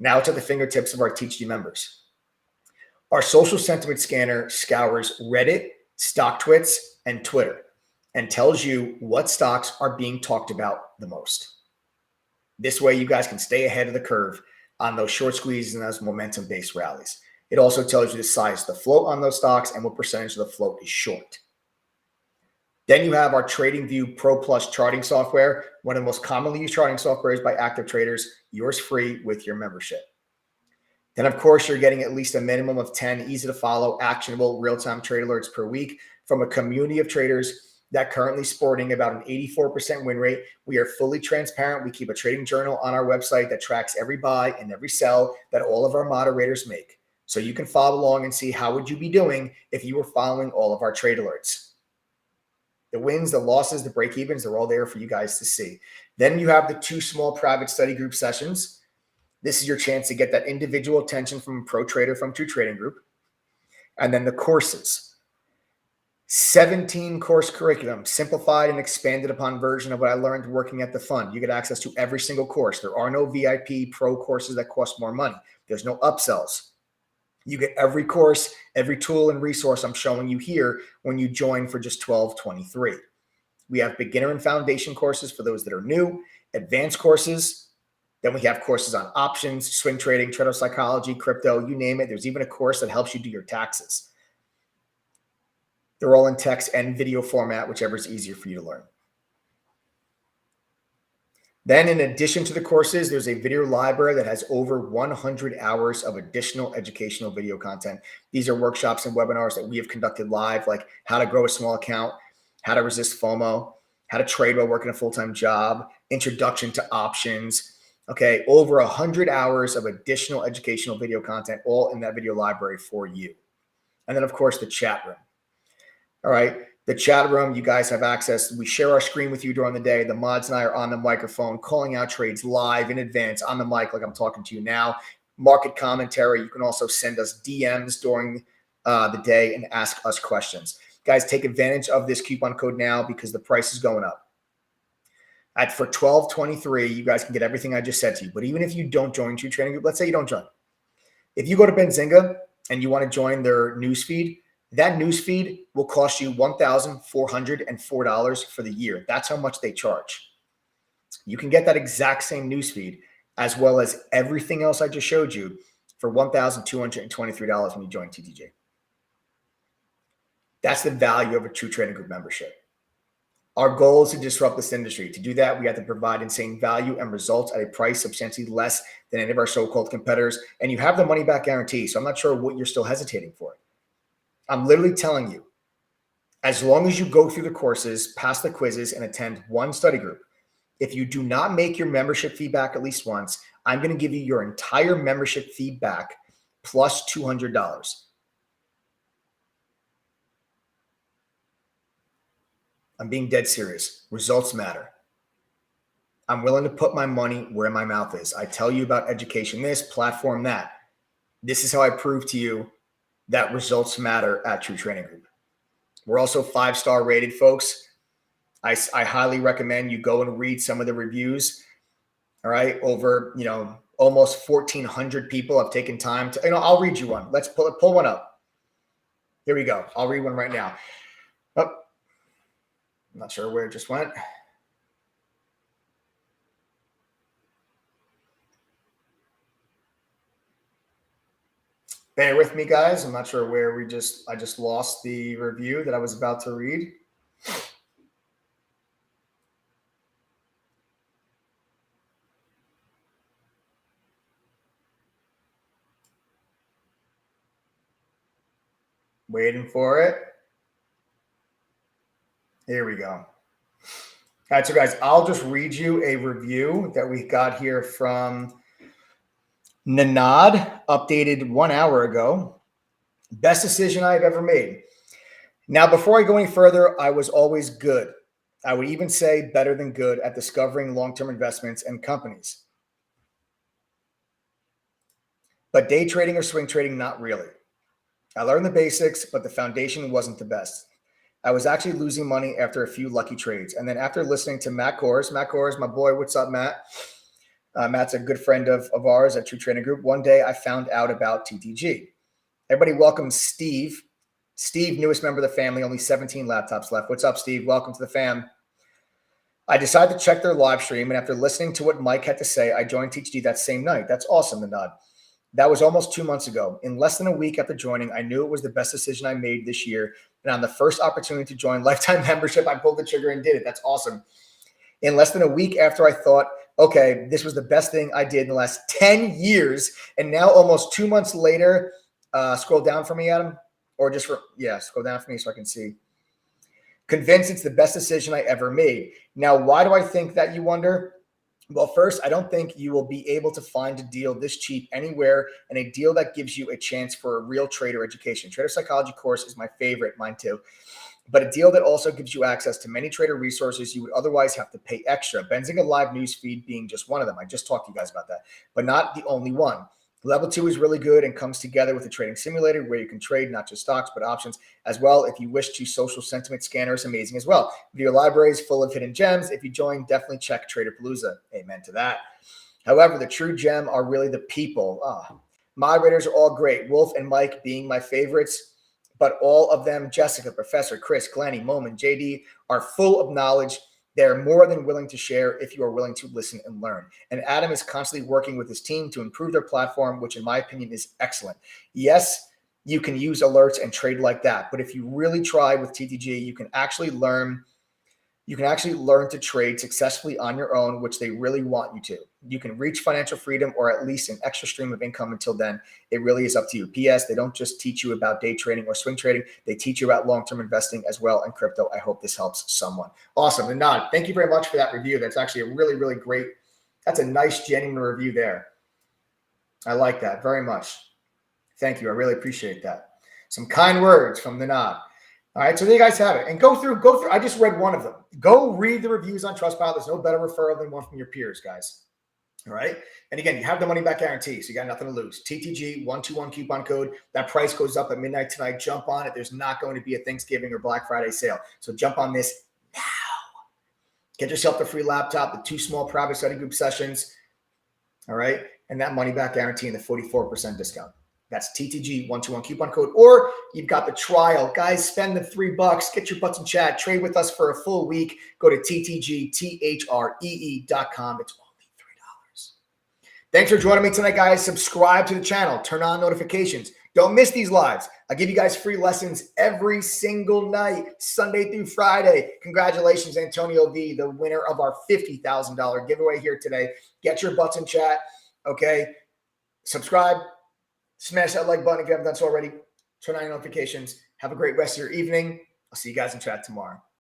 A: Now it's at the fingertips of our TGD members. Our social sentiment scanner scours Reddit, StockTwits, and Twitter and tells you what stocks are being talked about the most. This way, you guys can stay ahead of the curve on those short squeezes and those momentum-based rallies. It also tells you the size of the float on those stocks and what percentage of the float is short. Then you have our TradingView Pro Plus charting software, one of the most commonly used charting softwares by active traders, yours free with your membership. Then, of course, you're getting at least a minimum of 10 easy-to-follow, actionable, real-time trade alerts per week from a community of traders that currently sporting about an 84% win rate. We are fully transparent. We keep a trading journal on our website that tracks every buy and every sell that all of our moderators make. So you can follow along and see how would you be doing if you were following all of our trade alerts. The wins, the losses, the break-evens, they're all there for you guys to see. Then you have the 2 small private study group sessions. This is your chance to get that individual attention from a pro trader from True Trading Group. And then the courses. 17 course curriculum, simplified and expanded upon version of what I learned working at the fund. You get access to every single course. There are no VIP pro courses that cost more money. There's no upsells. You get every course, every tool and resource I'm showing you here when you join for just $12.23. We have beginner and foundation courses for those that are new, advanced courses. Then we have courses on options, swing trading, trader psychology, crypto, you name it. There's even a course that helps you do your taxes. They're all in text and video format, whichever is easier for you to learn. Then in addition to the courses, there's a video library that has over 100 hours of additional educational video content. These are workshops and webinars that we have conducted live, like how to grow a small account, how to resist FOMO, how to trade while working a full-time job, introduction to options. Okay, over 100 hours of additional educational video content, all in that video library for you. And then, of course, the chat room. All right, the chat room, you guys have access. We share our screen with you during the day. The mods and I are on the microphone, calling out trades live in advance on the mic like I'm talking to you now. Market commentary. You can also send us DMs during the day and ask us questions. Guys, take advantage of this coupon code now because the price is going up. For $12.23, you guys can get everything I just said to you. But even if you don't join True Trading Group, let's say you don't join. If you go to Benzinga and you want to join their newsfeed, that newsfeed will cost you $1,404 for the year. That's how much they charge. You can get that exact same newsfeed as well as everything else I just showed you for $1,223 when you join TTJ. That's the value of a True Trading Group membership. Our goal is to disrupt this industry. To do that, we have to provide insane value and results at a price substantially less than any of our so-called competitors. And you have the money back guarantee. So I'm not sure what you're still hesitating for. I'm literally telling you, as long as you go through the courses, pass the quizzes, and attend one study group, if you do not make your membership fee back at least once, I'm going to give you your entire membership fee back plus $200. I'm being dead serious. Results matter. I'm willing to put my money where my mouth is. I tell you about education this, platform that. This is how I prove to you that results matter at True Trading Group. We're also 5-star rated, folks. I highly recommend you go and read some of the reviews. All right. Over, almost 1,400 people have taken time to, I'll read you one. Let's pull one up. Here we go. I'll read one right now. Oh, I'm not sure where it just went. Bear with me, guys. I'm not sure where I just lost the review that I was about to read. Waiting for it. Here we go. All right, so guys, I'll just read you a review that we got here from Nanad, updated 1 hour ago. Best decision I've ever made. Now, before I go any further, I was always good. I would even say better than good at discovering long-term investments and companies. But day trading or swing trading, not really. I learned the basics, but the foundation wasn't the best. I was actually losing money after a few lucky trades. And then after listening to Matt Kors, my boy, what's up, Matt? Matt's a good friend of ours at True Trading Group. One day I found out about TTG. Everybody welcome Steve. Steve, newest member of the family, only 17 laptops left. What's up, Steve? Welcome to the fam. I decided to check their live stream, and after listening to what Mike had to say, I joined TTG that same night. That's awesome, the nod. That was almost 2 months ago. In less than a week after joining, I knew it was the best decision I made this year. And on the first opportunity to join lifetime membership, I pulled the trigger and did it. That's awesome. In less than a week after I thought, okay, this was the best thing I did in the last 10 years. And now almost 2 months later, scroll down for me, Adam. Or just scroll down for me so I can see. Convinced it's the best decision I ever made. Now, why do I think that, you wonder? Well, first, I don't think you will be able to find a deal this cheap anywhere, and a deal that gives you a chance for a real trader education. Trader psychology course is my favorite, mine too. But a deal that also gives you access to many trader resources you would otherwise have to pay extra. Benzinga Live Newsfeed being just one of them. I just talked to you guys about that, but not the only one. Level 2 is really good and comes together with a trading simulator where you can trade not just stocks, but options as well. If you wish to, social sentiment scanner is amazing as well. Video library is full of hidden gems. If you join, definitely check Traderpalooza. Amen to that. However, the true gem are really the people. Moderators are all great. Wolf and Mike being my favorites, but all of them, Jessica, Professor, Chris, Glenny, Moman, JD, are full of knowledge. They're more than willing to share if you are willing to listen and learn. And Adam is constantly working with his team to improve their platform, which in my opinion is excellent. Yes, you can use alerts and trade like that. But if you really try with TTG, you can actually learn to trade successfully on your own, which they really want you to. You can reach financial freedom or at least an extra stream of income. Until then, it really is up to you. P.S. They don't just teach you about day trading or swing trading. They teach you about long-term investing as well and crypto. I hope this helps someone. Awesome. And Nod, thank you very much for that review. That's actually a really, really great. That's a nice, genuine review there. I like that very much. Thank you. I really appreciate that. Some kind words from the Nod. All right, so there you guys have it. And go through. I just read one of them. Go read the reviews on Trustpilot. There's no better referral than one from your peers, guys. All right. And again, you have the money back guarantee, so you got nothing to lose. TTG 121 coupon code. That price goes up at midnight tonight. Jump on it. There's not going to be a Thanksgiving or Black Friday sale. So jump on this now. Get yourself the free laptop, the 2 small private study group sessions. All right. And that money back guarantee and the 44% discount. That's TTG 121 coupon code, or you've got the trial. Guys, spend the $3. Get your butts in chat. Trade with us for a full week. Go to ttgthree.com. It's only $3. Thanks for joining me tonight, guys. Subscribe to the channel. Turn on notifications. Don't miss these lives. I give you guys free lessons every single night, Sunday through Friday. Congratulations, Antonio V, the winner of our $50,000 giveaway here today. Get your butts in chat. Okay. Subscribe. Smash that like button if you haven't done so already. Turn on your notifications. Have a great rest of your evening. I'll see you guys in chat tomorrow.